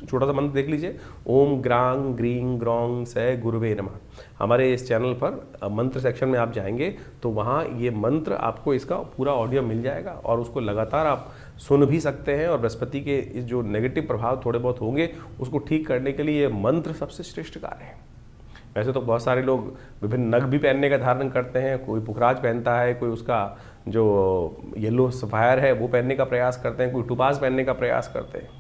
छोटा सा मंत्र देख लीजिए, ओम ग्रांग ग्रीं ग्रौंग सह गुरुवे नमः। हमारे इस चैनल पर मंत्र सेक्शन में आप जाएंगे तो वहाँ ये मंत्र आपको इसका पूरा ऑडियो मिल जाएगा और उसको लगातार आप सुन भी सकते हैं। और बृहस्पति के इस जो नेगेटिव प्रभाव थोड़े बहुत होंगे उसको ठीक करने के लिए ये मंत्र सबसे श्रेष्ठ कार्य है। वैसे तो बहुत सारे लोग विभिन्न नग भी पहनने का धारण करते हैं, कोई पुखराज पहनता है, कोई उसका जो येलो सफायर है वो पहनने का प्रयास करते हैं, कोई टुपास पहनने का प्रयास करते हैं।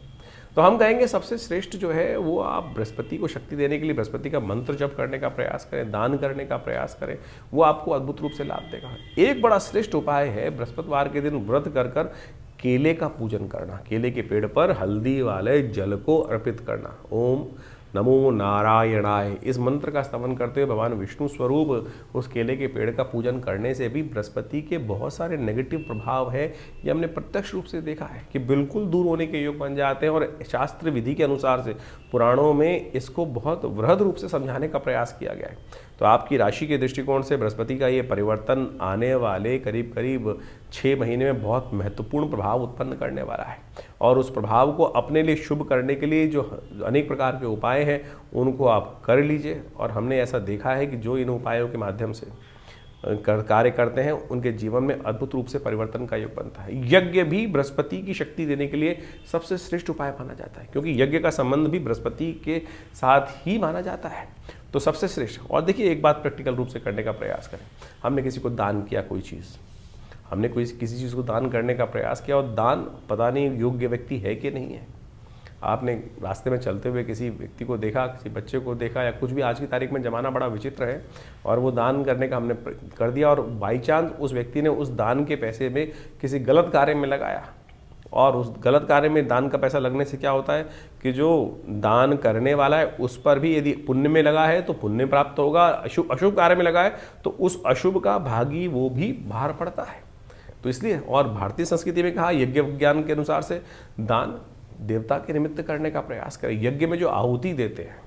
तो हम कहेंगे सबसे श्रेष्ठ जो है वो आप बृहस्पति को शक्ति देने के लिए बृहस्पति का मंत्र जप करने का प्रयास करें, दान करने का प्रयास करें, वो आपको अद्भुत रूप से लाभ देगा। एक बड़ा श्रेष्ठ उपाय है बृहस्पतिवार के दिन व्रत कर केले का पूजन करना, केले के पेड़ पर हल्दी वाले जल को अर्पित करना। ओम नमो नारायणाय, इस मंत्र का स्तवन करते हुए भगवान विष्णु स्वरूप उस केले के पेड़ का पूजन करने से भी बृहस्पति के बहुत सारे नेगेटिव प्रभाव है, ये हमने प्रत्यक्ष रूप से देखा है कि बिल्कुल दूर होने के योग बन जाते हैं। और शास्त्र विधि के अनुसार से पुराणों में इसको बहुत वृहद रूप से समझाने का प्रयास किया गया है। तो आपकी राशि के दृष्टिकोण से बृहस्पति का ये परिवर्तन आने वाले करीब करीब 6 महीने में बहुत महत्वपूर्ण प्रभाव उत्पन्न करने वाला है। और उस प्रभाव को अपने लिए शुभ करने के लिए जो अनेक प्रकार के उपाय हैं उनको आप कर लीजिए। और हमने ऐसा देखा है कि जो इन उपायों के माध्यम से कार्य करते हैं उनके जीवन में अद्भुत रूप से परिवर्तन का योग बनता है। यज्ञ भी बृहस्पति की शक्ति देने के लिए सबसे श्रेष्ठ उपाय माना जाता है, क्योंकि यज्ञ का संबंध भी बृहस्पति के साथ ही माना जाता है। तो सबसे श्रेष्ठ। और देखिए, एक बात प्रैक्टिकल रूप से करने का प्रयास करें। हमने किसी को दान किया, कोई चीज़ हमने किसी चीज़ को दान करने का प्रयास किया, और दान पता नहीं योग्य व्यक्ति है कि नहीं है। आपने रास्ते में चलते हुए किसी व्यक्ति को देखा, किसी बच्चे को देखा, या कुछ भी, आज की तारीख में ज़माना बड़ा विचित्र है, और वो दान करने का हमने कर दिया, और बाई चांस उस व्यक्ति ने उस दान के पैसे में किसी गलत कार्य में लगाया। और उस गलत कार्य में दान का पैसा लगने से क्या होता है कि जो दान करने वाला है उस पर भी यदि पुण्य में लगा है तो पुण्य प्राप्त होगा, अशुभ कार्य में लगा है तो उस अशुभ का भागी वो भी भार पड़ता है। तो इसलिए, और भारतीय संस्कृति में कहा, यज्ञ विज्ञान के अनुसार से दान देवता के निमित्त करने का प्रयास करें। यज्ञ में जो आहुति देते हैं,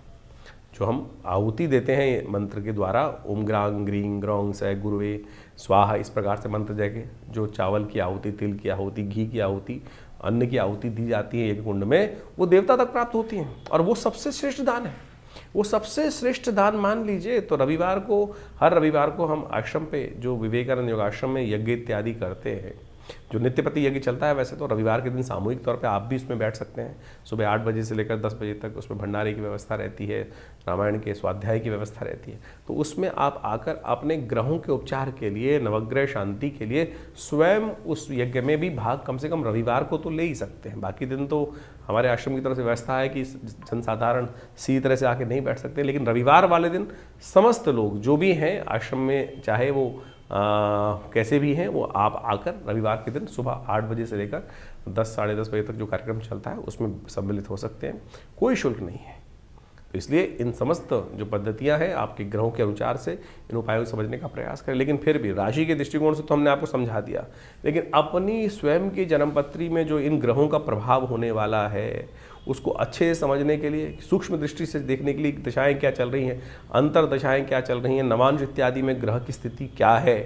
जो हम आहुति देते हैं मंत्र के द्वारा, ओम ग्रांग ग्रीं ग्रौंग स गुरुवे स्वाहा, इस प्रकार से मंत्र जगह जो चावल की आहुति, तिल की आहुति, घी की आहुति, अन्न की आहुति दी जाती है यज्ञ कुंड में, वो देवता तक प्राप्त होती हैं। और वो सबसे श्रेष्ठ दान है, वो सबसे श्रेष्ठ दान मान लीजिए। तो रविवार को, हर रविवार को हम आश्रम पे जो विवेकानंद योगाश्रम में यज्ञ इत्यादि करते हैं, जो नित्यपति यज्ञ चलता है, वैसे तो रविवार के दिन सामूहिक तौर पे आप भी इसमें बैठ सकते हैं। सुबह 8 बजे से लेकर 10 बजे तक उसमें भंडारे की व्यवस्था रहती है, रामायण के स्वाध्याय की व्यवस्था रहती है। तो उसमें आप आकर अपने ग्रहों के उपचार के लिए, नवग्रह शांति के लिए स्वयं उस यज्ञ में भी भाग कम से कम रविवार को तो ले ही सकते हैं। बाकी दिन तो हमारे आश्रम की तरफ से व्यवस्था है कि जनसाधारण सीधी तरह से आके नहीं बैठ सकते, लेकिन रविवार वाले दिन समस्त लोग जो भी हैं आश्रम में, चाहे वो कैसे भी हैं, वो आप आकर रविवार के दिन सुबह 8 बजे से लेकर 10 साढ़े 10 बजे तक जो कार्यक्रम चलता है उसमें सम्मिलित हो सकते हैं। कोई शुल्क नहीं है। तो इसलिए इन समस्त जो पद्धतियां हैं, आपके ग्रहों के अनुसार से इन उपायों को समझने का प्रयास करें। लेकिन फिर भी राशि के दृष्टिकोण से तो हमने आपको समझा दिया, लेकिन अपनी स्वयं की जन्मपत्री में जो इन ग्रहों का प्रभाव होने वाला है उसको अच्छे से समझने के लिए, सूक्ष्म दृष्टि से देखने के लिए दशाएं क्या चल रही हैं, अंतर दशाएं क्या चल रही हैं, नवांश इत्यादि में ग्रह की स्थिति क्या है,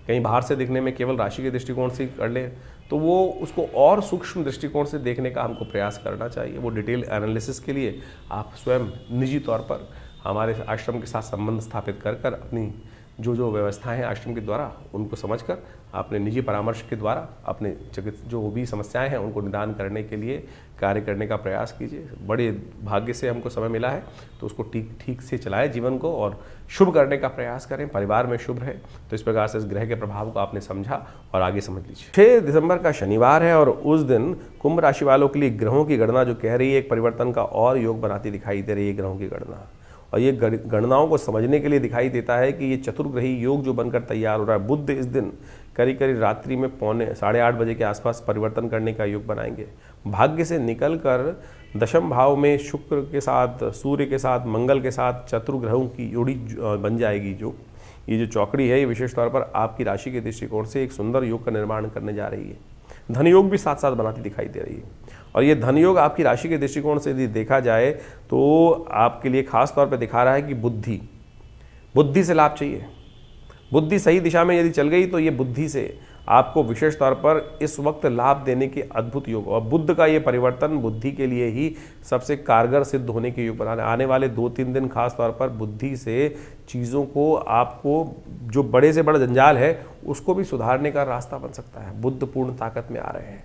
कहीं बाहर से देखने में केवल राशि के दृष्टिकोण से कर ले तो वो उसको और सूक्ष्म दृष्टिकोण से देखने का हमको प्रयास करना चाहिए। वो डिटेल एनालिसिस के लिए आप स्वयं निजी तौर पर हमारे आश्रम के साथ संबंध स्थापित कर अपनी जो व्यवस्थाएं हैं आश्रम के द्वारा उनको समझकर अपने निजी परामर्श के द्वारा अपने जो भी समस्याएं हैं उनको निदान करने के लिए कार्य करने का प्रयास कीजिए। बड़े भाग्य से हमको समय मिला है तो उसको ठीक से चलाएं जीवन को, और शुभ करने का प्रयास करें, परिवार में शुभ रहे। तो इस प्रकार से इस ग्रह के प्रभाव को आपने समझा और आगे समझ लीजिए। 6 दिसंबर का शनिवार है और उस दिन कुंभ राशि वालों के लिए ग्रहों की गणना जो कह रही है एक परिवर्तन का और योग बनाती दिखाई दे रही है ग्रहों की गणना। और ये गणनाओं को समझने के लिए दिखाई देता है कि ये चतुर्ग्रही योग जो बनकर तैयार हो रहा है, बुध इस दिन करीब रात्रि में 7:30 बजे के आसपास परिवर्तन करने का योग बनाएंगे। भाग्य से निकलकर दशम भाव में शुक्र के साथ, सूर्य के साथ, मंगल के साथ चतुर्ग्रहों की जोड़ी बन जाएगी। जो ये जो चौकड़ी है ये विशेष तौर पर आपकी राशि के दृष्टिकोण से एक सुंदर योग का निर्माण करने जा रही है। धन योग भी साथ साथ बनाती दिखाई दे रही है। और ये धन योग आपकी राशि के दृष्टिकोण से यदि देखा जाए तो आपके लिए खास तौर पर दिखा रहा है कि बुद्धि से लाभ चाहिए। बुद्धि सही दिशा में यदि चल गई तो ये बुद्धि से आपको विशेष तौर पर इस वक्त लाभ देने के अद्भुत योग, और बुध का ये परिवर्तन बुद्धि के लिए ही सबसे कारगर सिद्ध होने के योग बनाने आने वाले 2-3 दिन खास तौर पर बुद्धि से चीज़ों को, आपको जो बड़े से बड़ा जंजाल है उसको भी सुधारने का रास्ता बन सकता है। बुध पूर्ण ताकत में आ रहे हैं।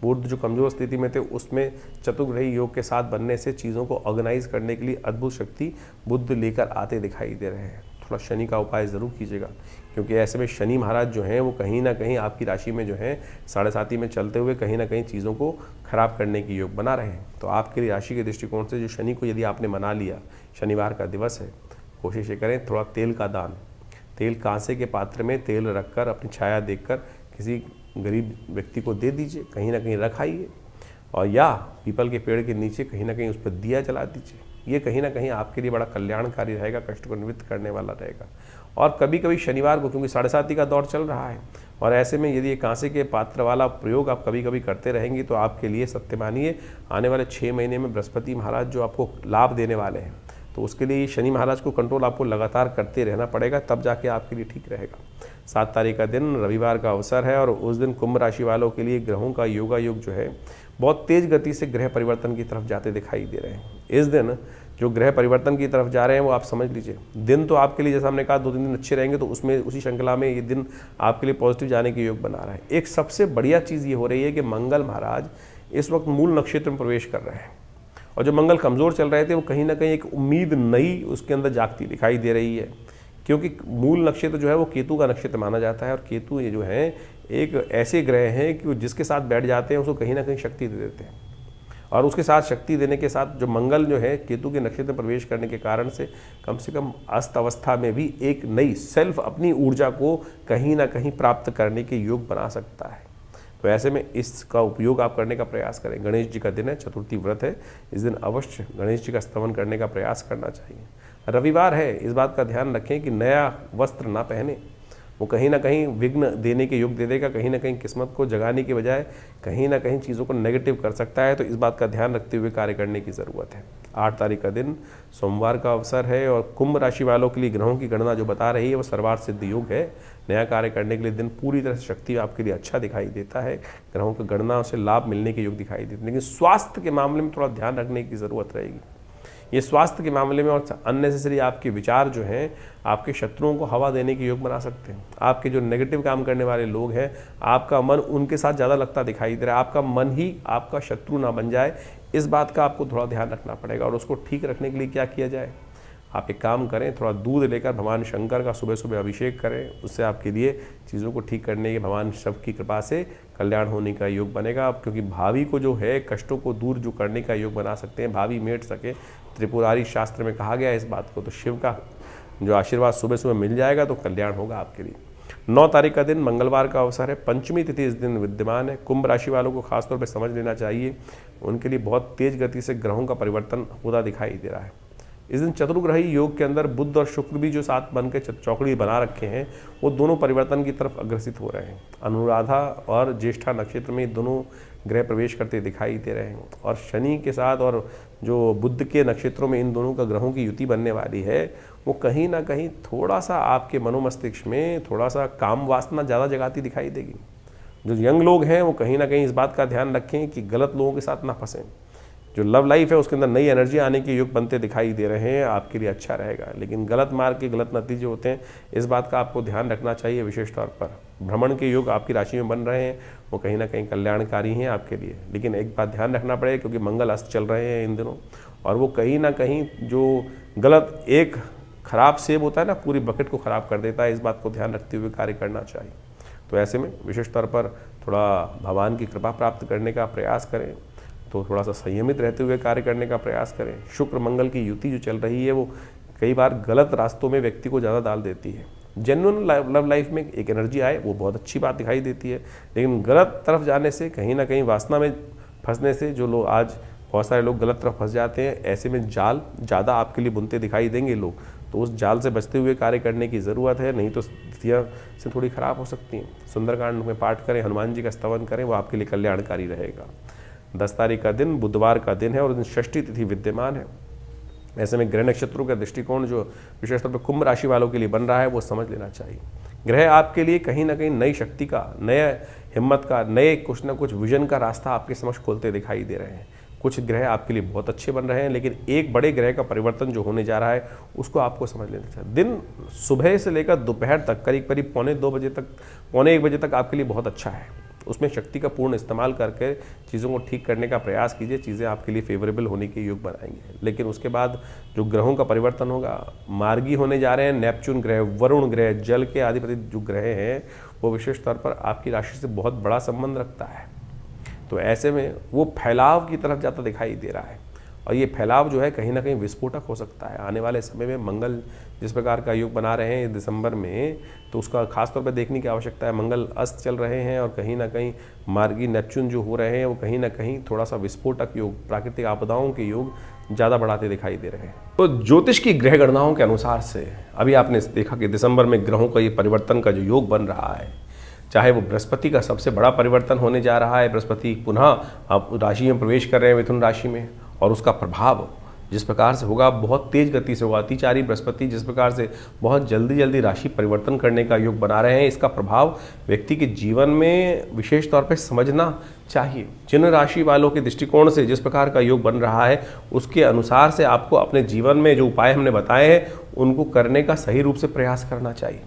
बुध जो कमजोर स्थिति में थे उसमें चतुर्ग्रही योग के साथ बनने से चीज़ों को ऑर्गेनाइज करने के लिए अद्भुत शक्ति बुध लेकर आते दिखाई दे रहे हैं। थोड़ा शनि का उपाय ज़रूर कीजिएगा, क्योंकि ऐसे में शनि महाराज जो हैं वो कहीं ना कहीं आपकी राशि में जो है 7.5 में चलते हुए कहीं ना कहीं चीज़ों को खराब करने की योग बना रहे हैं। तो आपके लिए राशि के दृष्टिकोण से जो शनि को यदि आपने मना लिया, शनिवार का दिवस है, कोशिश ये करें थोड़ा तेल का दान, तेल कांसे के पात्र में तेल रखकर अपनी छाया देखकर किसी गरीब व्यक्ति को दे दीजिए, कहीं ना कहीं रखाइए, और या पीपल के पेड़ के नीचे कहीं ना कहीं उस पर दिया जला दीजिए। ये कहीं ना कहीं आपके लिए बड़ा कल्याणकारी रहेगा, कष्ट को निवृत्त करने वाला रहेगा। और कभी कभी शनिवार को, क्योंकि 7.5 का दौर चल रहा है और ऐसे में यदि ये कांसे के पात्र वाला प्रयोग आप कभी कभी करते रहेंगे तो आपके लिए सत्य मानिए आने वाले 6 महीने में बृहस्पति महाराज जो आपको लाभ देने वाले हैं, तो उसके लिए शनि महाराज को कंट्रोल आपको लगातार करते रहना पड़ेगा, तब जाके आपके लिए ठीक रहेगा। 7 तारीख का दिन रविवार का अवसर है और उस दिन कुंभ राशि वालों के लिए ग्रहों का योगा योग जो है बहुत तेज गति से ग्रह परिवर्तन की तरफ जाते दिखाई दे रहे हैं। इस दिन जो ग्रह परिवर्तन की तरफ जा रहे हैं वो आप समझ लीजिए, दिन तो आपके लिए जैसा हमने कहा 2-3 दिन अच्छे रहेंगे, तो उसमें उसी श्रृंखला में ये दिन आपके लिए पॉजिटिव जाने के योग बना रहा है। एक सबसे बढ़िया चीज़ ये हो रही है कि मंगल महाराज इस वक्त मूल नक्षत्र में प्रवेश कर रहे हैं, और जो मंगल कमज़ोर चल रहे थे वो कहीं ना कहीं एक उम्मीद नई उसके अंदर जागती दिखाई दे रही है, क्योंकि मूल नक्षत्र जो है वो केतु का नक्षत्र माना जाता है, और केतु ये जो है एक ऐसे ग्रह हैं कि वो जिसके साथ बैठ जाते हैं उसको कहीं ना कहीं शक्ति दे देते हैं, और उसके साथ शक्ति देने के साथ जो मंगल जो है केतु के नक्षत्र में प्रवेश करने के कारण से कम अस्त अवस्था में भी एक नई सेल्फ अपनी ऊर्जा को कहीं ना कहीं प्राप्त करने के योग बना सकता है। तो ऐसे में इसका उपयोग आप करने का प्रयास करें। गणेश जी का दिन है, चतुर्थी व्रत है, इस दिन अवश्य गणेश जी का स्तवन करने का प्रयास करना चाहिए। रविवार है, इस बात का ध्यान रखें कि नया वस्त्र ना पहने, वो कहीं ना कहीं विघ्न देने के योग दे देगा, कहीं ना कहीं किस्मत को जगाने के बजाय कहीं ना कहीं चीज़ों को नेगेटिव कर सकता है, तो इस बात का ध्यान रखते हुए कार्य करने की ज़रूरत है। 8 तारीख का दिन सोमवार का अवसर है और कुंभ राशि वालों के लिए ग्रहों की गणना जो बता रही है वो सर्वार्थ सिद्ध योग है। नया कार्य करने के लिए दिन पूरी तरह से शक्ति आपके लिए अच्छा दिखाई देता है, ग्रहों की गणना से लाभ मिलने के योग दिखाई देते हैं, लेकिन स्वास्थ्य के मामले में थोड़ा ध्यान रखने की ज़रूरत रहेगी। ये स्वास्थ्य के मामले में और अननेसेसरी आपके विचार जो हैं आपके शत्रुओं को हवा देने के योग बना सकते हैं। आपके जो नेगेटिव काम करने वाले लोग हैं, आपका मन उनके साथ ज़्यादा लगता दिखाई दे रहा है, आपका मन ही आपका शत्रु ना बन जाए, इस बात का आपको थोड़ा ध्यान रखना पड़ेगा। और उसको ठीक रखने के लिए क्या किया जाए, आप एक काम करें, थोड़ा दूध लेकर भगवान शंकर का सुबह सुबह अभिषेक करें, उससे आपके लिए चीज़ों को ठीक करने के भगवान शिव की कृपा से कल्याण होने का योग बनेगा। आप क्योंकि भावी को जो है कष्टों को दूर जो करने का योग बना सकते हैं, भावी मेट सके, त्रिपुरारी शास्त्र में कहा गया है इस बात को, तो शिव का जो आशीर्वाद सुबह सुबह मिल जाएगा तो कल्याण होगा आपके लिए। 9 तारीख का दिन मंगलवार का अवसर है, पंचमी तिथि इस दिन विद्यमान है। कुंभ राशि वालों को खासतौर पर समझ लेना चाहिए, उनके लिए बहुत तेज गति से ग्रहों का परिवर्तन होता दिखाई दे रहा है। इस दिन चतुर्ग्रही योग के अंदर बुध और शुक्र भी जो साथ बन के चौकड़ी बना रखे हैं, वो दोनों परिवर्तन की तरफ अग्रसित हो रहे हैं। अनुराधा और ज्येष्ठा नक्षत्र में दोनों ग्रह प्रवेश करते दिखाई दे रहे हैं, और शनि के साथ और जो बुध के नक्षत्रों में इन दोनों का ग्रहों की युति बनने वाली है, वो कहीं ना कहीं थोड़ा सा आपके मनोमस्तिष्क में थोड़ा सा काम वासना ज़्यादा जगाती दिखाई देगी। जो यंग लोग हैं वो कहीं ना कहीं इस बात का ध्यान रखें कि गलत लोगों के साथ ना फंसें। जो लव लाइफ है उसके अंदर नई एनर्जी आने के योग बनते दिखाई दे रहे हैं, आपके लिए अच्छा रहेगा, लेकिन गलत मार्ग के गलत नतीजे होते हैं, इस बात का आपको ध्यान रखना चाहिए। विशेष तौर पर भ्रमण के योग आपकी राशि में बन रहे हैं, वो कहीं ना कहीं कल्याणकारी हैं आपके लिए, लेकिन एक बात ध्यान रखना पड़ेगा क्योंकि मंगल अस्त चल रहे हैं इन दिनों, और वो कहीं ना कहीं जो गलत एक खराब सेब होता है ना, पूरी बकेट को ख़राब कर देता है, इस बात को ध्यान रखते हुए कार्य करना चाहिए। तो ऐसे में विशेष तौर पर थोड़ा भगवान की कृपा प्राप्त करने का प्रयास करें, तो थोड़ा सा संयमित रहते हुए कार्य करने का प्रयास करें। शुक्र मंगल की युति जो चल रही है वो कई बार गलत रास्तों में व्यक्ति को ज़्यादा डाल देती है। जेन्युइन लव लाइफ में एक एनर्जी आए वो बहुत अच्छी बात दिखाई देती है, लेकिन गलत तरफ जाने से कहीं ना कहीं वासना में फंसने से जो लोग आज बहुत सारे लोग गलत तरफ फंस जाते हैं, ऐसे में जाल ज़्यादा आपके लिए बुनते दिखाई देंगे लोग, तो उस जाल से बचते हुए कार्य करने की ज़रूरत है, नहीं तो स्थितियाँ से थोड़ी ख़राब हो सकती हैं। सुंदरकांड में पाठ करें, हनुमान जी का स्तवन करें, वो आपके लिए कल्याणकारी रहेगा। 10 तारीख का दिन बुधवार का दिन है और षष्ठी तिथि विद्यमान है। ऐसे में ग्रह नक्षत्रों का दृष्टिकोण जो विशेष तौर पर कुंभ राशि वालों के लिए बन रहा है वो समझ लेना चाहिए। ग्रह आपके लिए कहीं ना कहीं नई शक्ति का, नया हिम्मत का, नए कुछ ना कुछ विजन का रास्ता आपके समक्ष खोलते दिखाई दे रहे हैं। कुछ ग्रह आपके लिए बहुत अच्छे बन रहे हैं, लेकिन एक बड़े ग्रह का परिवर्तन जो होने जा रहा है उसको आपको समझ लेना चाहिए। दिन सुबह से लेकर दोपहर तक करीब करीब पौने 1 बजे तक आपके लिए बहुत अच्छा है, उसमें शक्ति का पूर्ण इस्तेमाल करके चीज़ों को ठीक करने का प्रयास कीजिए, चीज़ें आपके लिए फेवरेबल होने के योग बनाएंगे। लेकिन उसके बाद जो ग्रहों का परिवर्तन होगा, मार्गी होने जा रहे हैं, नेपच्यून ग्रह, वरुण ग्रह, जल के अधिपति जो ग्रह हैं वो विशेष तौर पर आपकी राशि से बहुत बड़ा संबंध रखता है, तो ऐसे में वो फैलाव की तरफ जाता दिखाई दे रहा है, और ये फैलाव जो है कहीं ना कहीं विस्फोटक हो सकता है। आने वाले समय में मंगल जिस प्रकार का योग बना रहे हैं दिसंबर में, तो उसका खास तौर पर देखने की आवश्यकता है। मंगल अस्त चल रहे हैं और कहीं ना कहीं मार्गी नेपच्यून जो हो रहे हैं वो कहीं ना कहीं थोड़ा सा विस्फोटक योग, प्राकृतिक आपदाओं के योग ज़्यादा बढ़ाते दिखाई दे रहे हैं। तो ज्योतिष की ग्रह गणनाओं के अनुसार से अभी आपने देखा कि दिसंबर में ग्रहों का ये परिवर्तन का जो योग बन रहा है, चाहे वो बृहस्पति का सबसे बड़ा परिवर्तन होने जा रहा है, बृहस्पति पुनः अब राशि में प्रवेश कर रहे हैं मिथुन राशि में, और उसका प्रभाव जिस प्रकार से होगा बहुत तेज गति से होगा। अतिचारी बृहस्पति जिस प्रकार से बहुत जल्दी जल्दी राशि परिवर्तन करने का योग बना रहे हैं, इसका प्रभाव व्यक्ति के जीवन में विशेष तौर पे समझना चाहिए। जिन राशि वालों के दृष्टिकोण से जिस प्रकार का योग बन रहा है, उसके अनुसार से आपको अपने जीवन में जो उपाय हमने बताए हैं उनको करने का सही रूप से प्रयास करना चाहिए।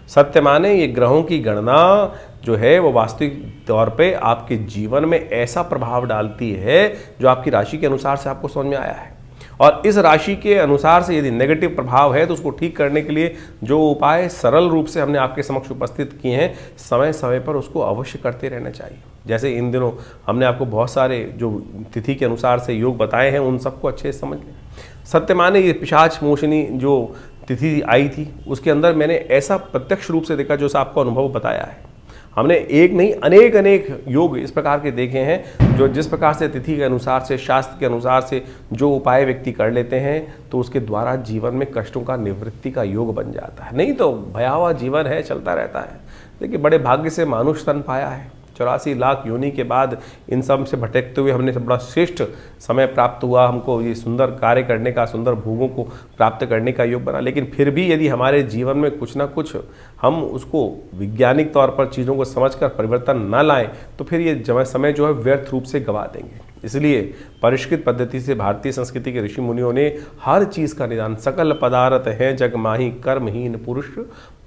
सत्य माने ये ग्रहों की गणना जो है वो वास्तविक तौर पे आपके जीवन में ऐसा प्रभाव डालती है जो आपकी राशि के अनुसार से आपको समझ में आया है। और इस राशि के अनुसार से यदि नेगेटिव प्रभाव है तो उसको ठीक करने के लिए जो उपाय सरल रूप से हमने आपके समक्ष उपस्थित किए हैं, समय समय पर उसको अवश्य करते रहना चाहिए। जैसे इन दिनों हमने आपको बहुत सारे जो तिथि के अनुसार से योग बताए हैं, उन सबको अच्छे से समझ लें। सत्य माने ये पिशाच मोशनी जो तिथि आई थी, उसके अंदर मैंने ऐसा प्रत्यक्ष रूप से देखा जो आपको अनुभव बताया है। हमने एक नहीं अनेक योग इस प्रकार के देखे हैं जो जिस प्रकार से तिथि के अनुसार से, शास्त्र के अनुसार से जो उपाय व्यक्ति कर लेते हैं तो उसके द्वारा जीवन में कष्टों का निवृत्ति का योग बन जाता है। नहीं तो भयावह जीवन है, चलता रहता है। देखिए, बड़े भाग्य से मानुष तन पाया है। 84 लाख योनि के बाद इन सब से भटकते हुए हमने बड़ा श्रेष्ठ समय प्राप्त हुआ, हमको ये सुंदर कार्य करने का, सुंदर भोगों को प्राप्त करने का योग बना। लेकिन फिर भी यदि हमारे जीवन में कुछ ना कुछ हम उसको वैज्ञानिक तौर पर चीज़ों को समझकर परिवर्तन न लाएं तो फिर ये समय जो है व्यर्थ रूप से गवा देंगे। इसलिए परिष्कृत पद्धति से भारतीय संस्कृति के ऋषि मुनियों ने हर चीज़ का निदान, सकल पदार्थ है जग माही, कर्महीन पुरुष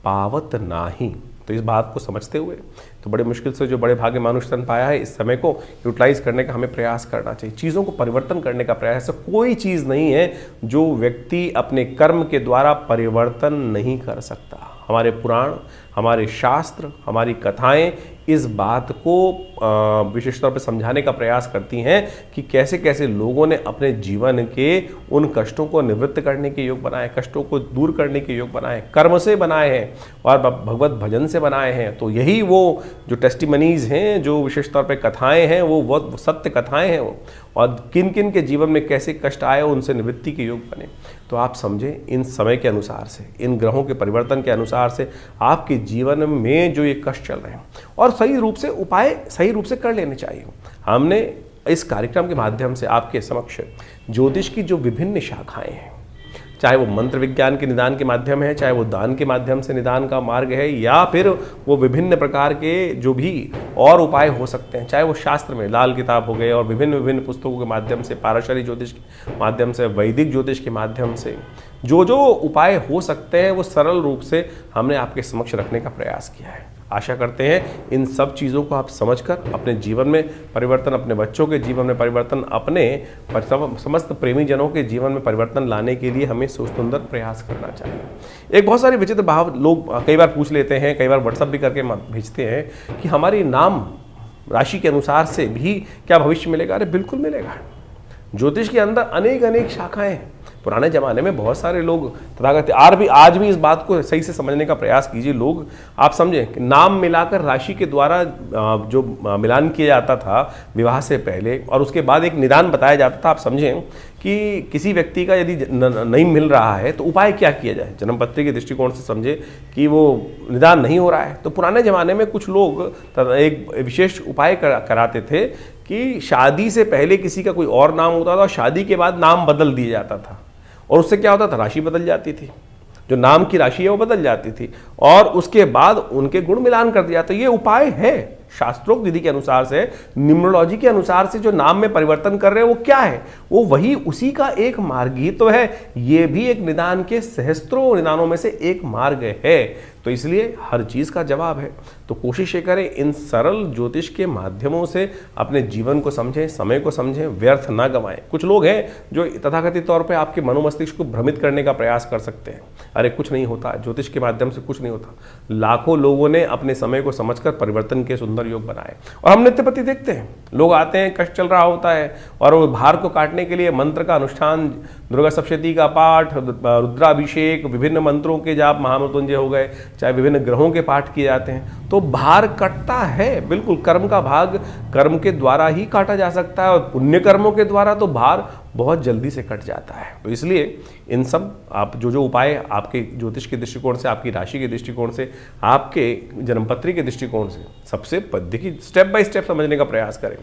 पावत नाही। तो इस बात को समझते हुए तो बड़े मुश्किल से जो बड़े भाग्य मानुष तन पाया है, इस समय को यूटिलाइज करने का हमें प्रयास करना चाहिए। चीज़ों को परिवर्तन करने का प्रयास। ऐसा कोई चीज़ नहीं है जो व्यक्ति अपने कर्म के द्वारा परिवर्तन नहीं कर सकता। हमारे पुराण, हमारे शास्त्र, हमारी कथाएं इस बात को विशेष तौर पर समझाने का प्रयास करती हैं कि कैसे कैसे लोगों ने अपने जीवन के उन कष्टों को निवृत्त करने के योग बनाए, कष्टों को दूर करने के योग बनाए, कर्म से बनाए हैं और भगवत भजन से बनाए हैं। तो यही वो जो टेस्टिमनीज हैं, जो विशेष तौर पे कथाएं हैं, वो सत्य कथाएं हैं वो। और किन किन के जीवन में कैसे कष्ट आए, उनसे निवृत्ति के योग बने। तो आप समझें, इन समय के अनुसार से, इन ग्रहों के परिवर्तन के अनुसार से आपके जीवन में जो ये कष्ट चल रहे हैं, और सही रूप से उपाय सही रूप से कर लेने चाहिए। हमने इस कार्यक्रम के माध्यम से आपके समक्ष ज्योतिष की जो विभिन्न शाखाएं हैं, चाहे वो मंत्र विज्ञान के निदान के माध्यम है, चाहे वो दान के माध्यम से निदान का मार्ग है, या फिर वो विभिन्न प्रकार के जो भी और उपाय हो सकते हैं, चाहे वो शास्त्र में लाल किताब हो गए और विभिन्न पुस्तकों के माध्यम से, पाराशरी ज्योतिष के माध्यम से, वैदिक ज्योतिष के माध्यम से जो जो उपाय हो सकते हैं वो सरल रूप से हमने आपके समक्ष रखने का प्रयास किया है। आशा करते हैं इन सब चीज़ों को आप समझकर अपने जीवन में परिवर्तन, अपने बच्चों के जीवन में परिवर्तन, अपने समस्त प्रेमी जनों के जीवन में परिवर्तन लाने के लिए हमें सुंदर प्रयास करना चाहिए। एक बहुत सारे विचित्र भाव लोग कई बार पूछ लेते हैं, कई बार व्हाट्सअप भी करके भेजते हैं कि हमारी नाम राशि के अनुसार से भी क्या भविष्य मिलेगा। अरे बिल्कुल मिलेगा। ज्योतिष के अंदर अनेक शाखाएं हैं। पुराने ज़माने में बहुत सारे लोग तथागत आज भी इस बात को सही से समझने का प्रयास कीजिए। लोग, आप समझें कि नाम मिलाकर राशि के द्वारा जो मिलान किया जाता था विवाह से पहले, और उसके बाद एक निदान बताया जाता था। आप समझें कि किसी व्यक्ति का यदि नहीं मिल रहा है तो उपाय क्या किया जाए। जन्मपत्री के दृष्टिकोण से समझे कि वो निदान नहीं हो रहा है तो पुराने ज़माने में कुछ लोग एक विशेष उपाय कराते थे कि शादी से पहले किसी का कोई और नाम होता था और शादी के बाद नाम बदल दिया जाता था, और उससे क्या होता था, राशि बदल जाती थी। जो नाम की राशि है वो बदल जाती थी और उसके बाद उनके गुण मिलान कर दिया। तो ये उपाय है शास्त्रोक्त विधि के अनुसार से, न्यूमरोलॉजी के अनुसार से जो नाम में परिवर्तन कर रहे हैं वो क्या है, वो वही उसी का एक मार्ग ही तो है। ये भी एक निदान के सहस्त्रों निदानों में से एक मार्ग है। तो इसलिए हर चीज़ का जवाब है। तो कोशिश ये करें इन सरल ज्योतिष के माध्यमों से अपने जीवन को समझें, समय को समझें, व्यर्थ ना गंवाएं। कुछ लोग हैं जो तथाकथित तौर पे आपके मनोमस्तिष्क को भ्रमित करने का प्रयास कर सकते हैं। अरे कुछ नहीं होता, ज्योतिष के माध्यम से कुछ नहीं होता। लाखों लोगों ने अपने समय को समझकर परिवर्तन के सुंदर योग बनाए। और हम नित्यपति देखते हैं, लोग आते हैं, कष्ट चल रहा होता है और वो भार को काटने के लिए मंत्र का अनुष्ठान, दुर्गा सप्तशती का पाठ, रुद्राभिषेक, विभिन्न मंत्रों के जाप, महामृत्युंजय हो गए, चाहे विभिन्न ग्रहों के पाठ किए जाते हैं, तो भार कटता है। बिल्कुल कर्म का भाग कर्म के द्वारा ही काटा जा सकता है और पुण्य कर्मों के द्वारा तो भार बहुत जल्दी से कट जाता है। तो इसलिए इन सब आप जो उपाय आपके ज्योतिष के दृष्टिकोण से, आपकी राशि के दृष्टिकोण से, आपके जन्मपत्री के दृष्टिकोण से सबसे देखिए स्टेप बाय स्टेप समझने का प्रयास करें।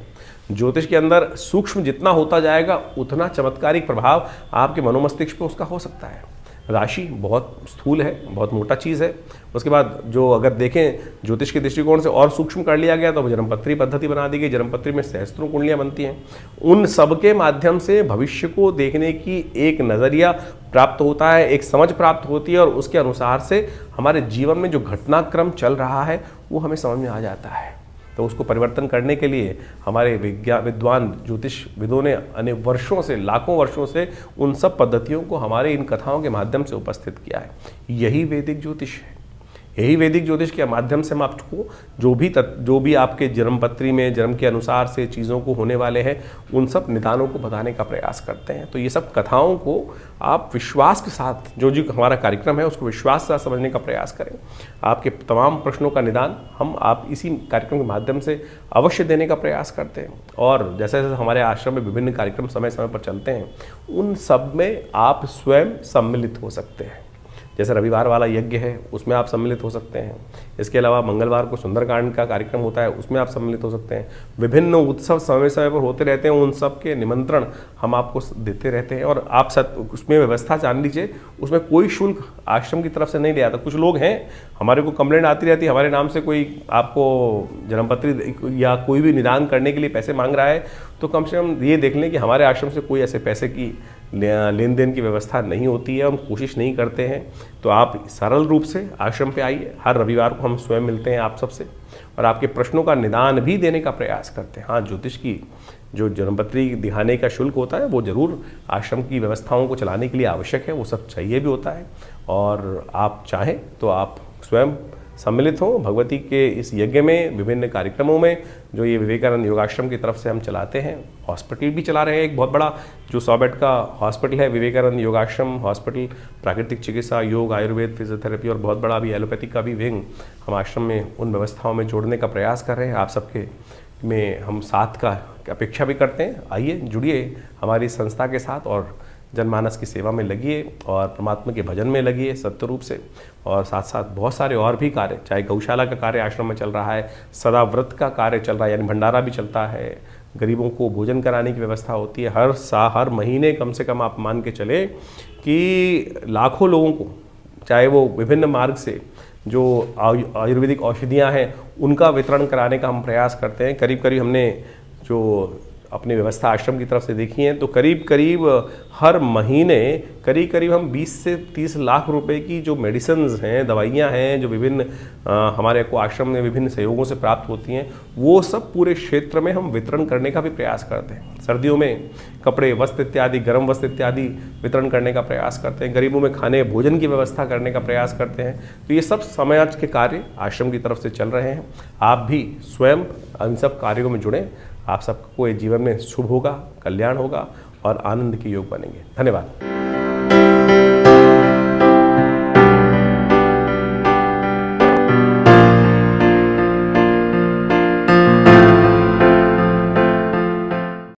ज्योतिष के अंदर सूक्ष्म जितना होता जाएगा उतना चमत्कारिक प्रभाव आपके मनोमस्तिष्क पे उसका हो सकता है। राशि बहुत स्थूल है, बहुत मोटा चीज़ है। उसके बाद जो अगर देखें ज्योतिष के दृष्टिकोण से और सूक्ष्म कर लिया गया तो जन्मपत्री पद्धति बना दी गई। जन्मपत्री में सहस्त्रों कुंडलियाँ बनती हैं। उन सब के माध्यम से भविष्य को देखने की एक नज़रिया प्राप्त होता है, एक समझ प्राप्त होती है, और उसके अनुसार से हमारे जीवन में जो घटनाक्रम चल रहा है वो हमें समझ में आ जाता है। तो उसको परिवर्तन करने के लिए हमारे विद्वान ज्योतिष विदों ने अनेक वर्षों से, लाखों वर्षों से उन सब पद्धतियों को हमारे इन कथाओं के माध्यम से उपस्थित किया है। यही वैदिक ज्योतिष है। यही वैदिक ज्योतिष के माध्यम से हम आपको जो भी आपके जन्मपत्री में जन्म के अनुसार से चीज़ों को होने वाले हैं उन सब निदानों को बताने का प्रयास करते हैं। तो ये सब कथाओं को आप विश्वास के साथ, जो हमारा कार्यक्रम है उसको विश्वास के साथ समझने का प्रयास करें। आपके तमाम प्रश्नों का निदान आप इसी कार्यक्रम के माध्यम से अवश्य देने का प्रयास करते हैं। और जैसे जैसे हमारे आश्रम में विभिन्न कार्यक्रम समय समय पर चलते हैं उन सब में आप स्वयं सम्मिलित हो सकते हैं। जैसे रविवार वाला यज्ञ है उसमें आप सम्मिलित हो सकते हैं। इसके अलावा मंगलवार को सुंदरकांड का कार्यक्रम होता है उसमें आप सम्मिलित हो सकते हैं। विभिन्न उत्सव समय समय पर होते रहते हैं, उन सब के निमंत्रण हम आपको देते रहते हैं। और आप उसमें व्यवस्था जान लीजिए, उसमें कोई शुल्क आश्रम की तरफ से नहीं लिया था। कुछ लोग हैं, हमारे को कंप्लेंट आती रहती है, हमारे नाम से कोई आपको जन्मपत्री या कोई भी निदान करने के लिए पैसे मांग रहा है, तो कम से कम ये देख लें कि हमारे आश्रम से कोई ऐसे पैसे की लेन देन की व्यवस्था नहीं होती है, हम कोशिश नहीं करते हैं। तो आप सरल रूप से आश्रम पे आइए। हर रविवार को हम स्वयं मिलते हैं आप सबसे और आपके प्रश्नों का निदान भी देने का प्रयास करते हैं। हाँ, ज्योतिष की जो जन्मपत्री दिखाने का शुल्क होता है वो ज़रूर आश्रम की व्यवस्थाओं को चलाने के लिए आवश्यक है, वो सब चाहिए भी होता है। और आप चाहें तो आप स्वयं सम्मिलित हों भगवती के इस यज्ञ में, विभिन्न कार्यक्रमों में जो ये विवेकानंद योगाश्रम की तरफ से हम चलाते हैं। हॉस्पिटल भी चला रहे हैं, एक बहुत बड़ा जो 100 बेड का हॉस्पिटल है विवेकानंद योगाश्रम हॉस्पिटल। प्राकृतिक चिकित्सा, योग, आयुर्वेद, फिजियोथेरेपी और बहुत बड़ा अभी एलोपैथिक का भी विंग हम आश्रम में उन व्यवस्थाओं में जोड़ने का प्रयास कर रहे हैं। आप सबके में हम साथ का अपेक्षा भी करते हैं। आइए, जुड़िए हमारी संस्था के साथ और जनमानस की सेवा में लगिए और परमात्मा के भजन में लगिए सत्य रूप से। और साथ साथ बहुत सारे और भी कार्य, चाहे गौशाला का कार्य आश्रम में चल रहा है, सदा व्रत का कार्य चल रहा है, यानी भंडारा भी चलता है, गरीबों को भोजन कराने की व्यवस्था होती है। हर महीने कम से कम आप मान के चले कि लाखों लोगों को, चाहे वो विभिन्न मार्ग से जो आयुर्वेदिक औषधियाँ हैं उनका वितरण कराने का हम प्रयास करते हैं। करीब करीब हमने जो अपनी व्यवस्था आश्रम की तरफ से देखी है तो करीब करीब हर महीने करीब हम 20 से 30 लाख रुपए की जो मेडिसिन्स हैं, दवाइयाँ हैं, जो विभिन्न हमारे को आश्रम में विभिन्न सहयोगों से प्राप्त होती हैं, वो सब पूरे क्षेत्र में हम वितरण करने का भी प्रयास करते हैं। सर्दियों में कपड़े, वस्त्र इत्यादि, गर्म वस्त्र इत्यादि वितरण करने का प्रयास करते हैं। गरीबों में खाने भोजन की व्यवस्था करने का प्रयास करते हैं। तो ये सब समाज के कार्य आश्रम की तरफ से चल रहे हैं। आप भी स्वयं इन सब कार्यों में जुड़ें। आप सबको ये जीवन में शुभ होगा, कल्याण होगा और आनंद के योग बनेंगे। धन्यवाद।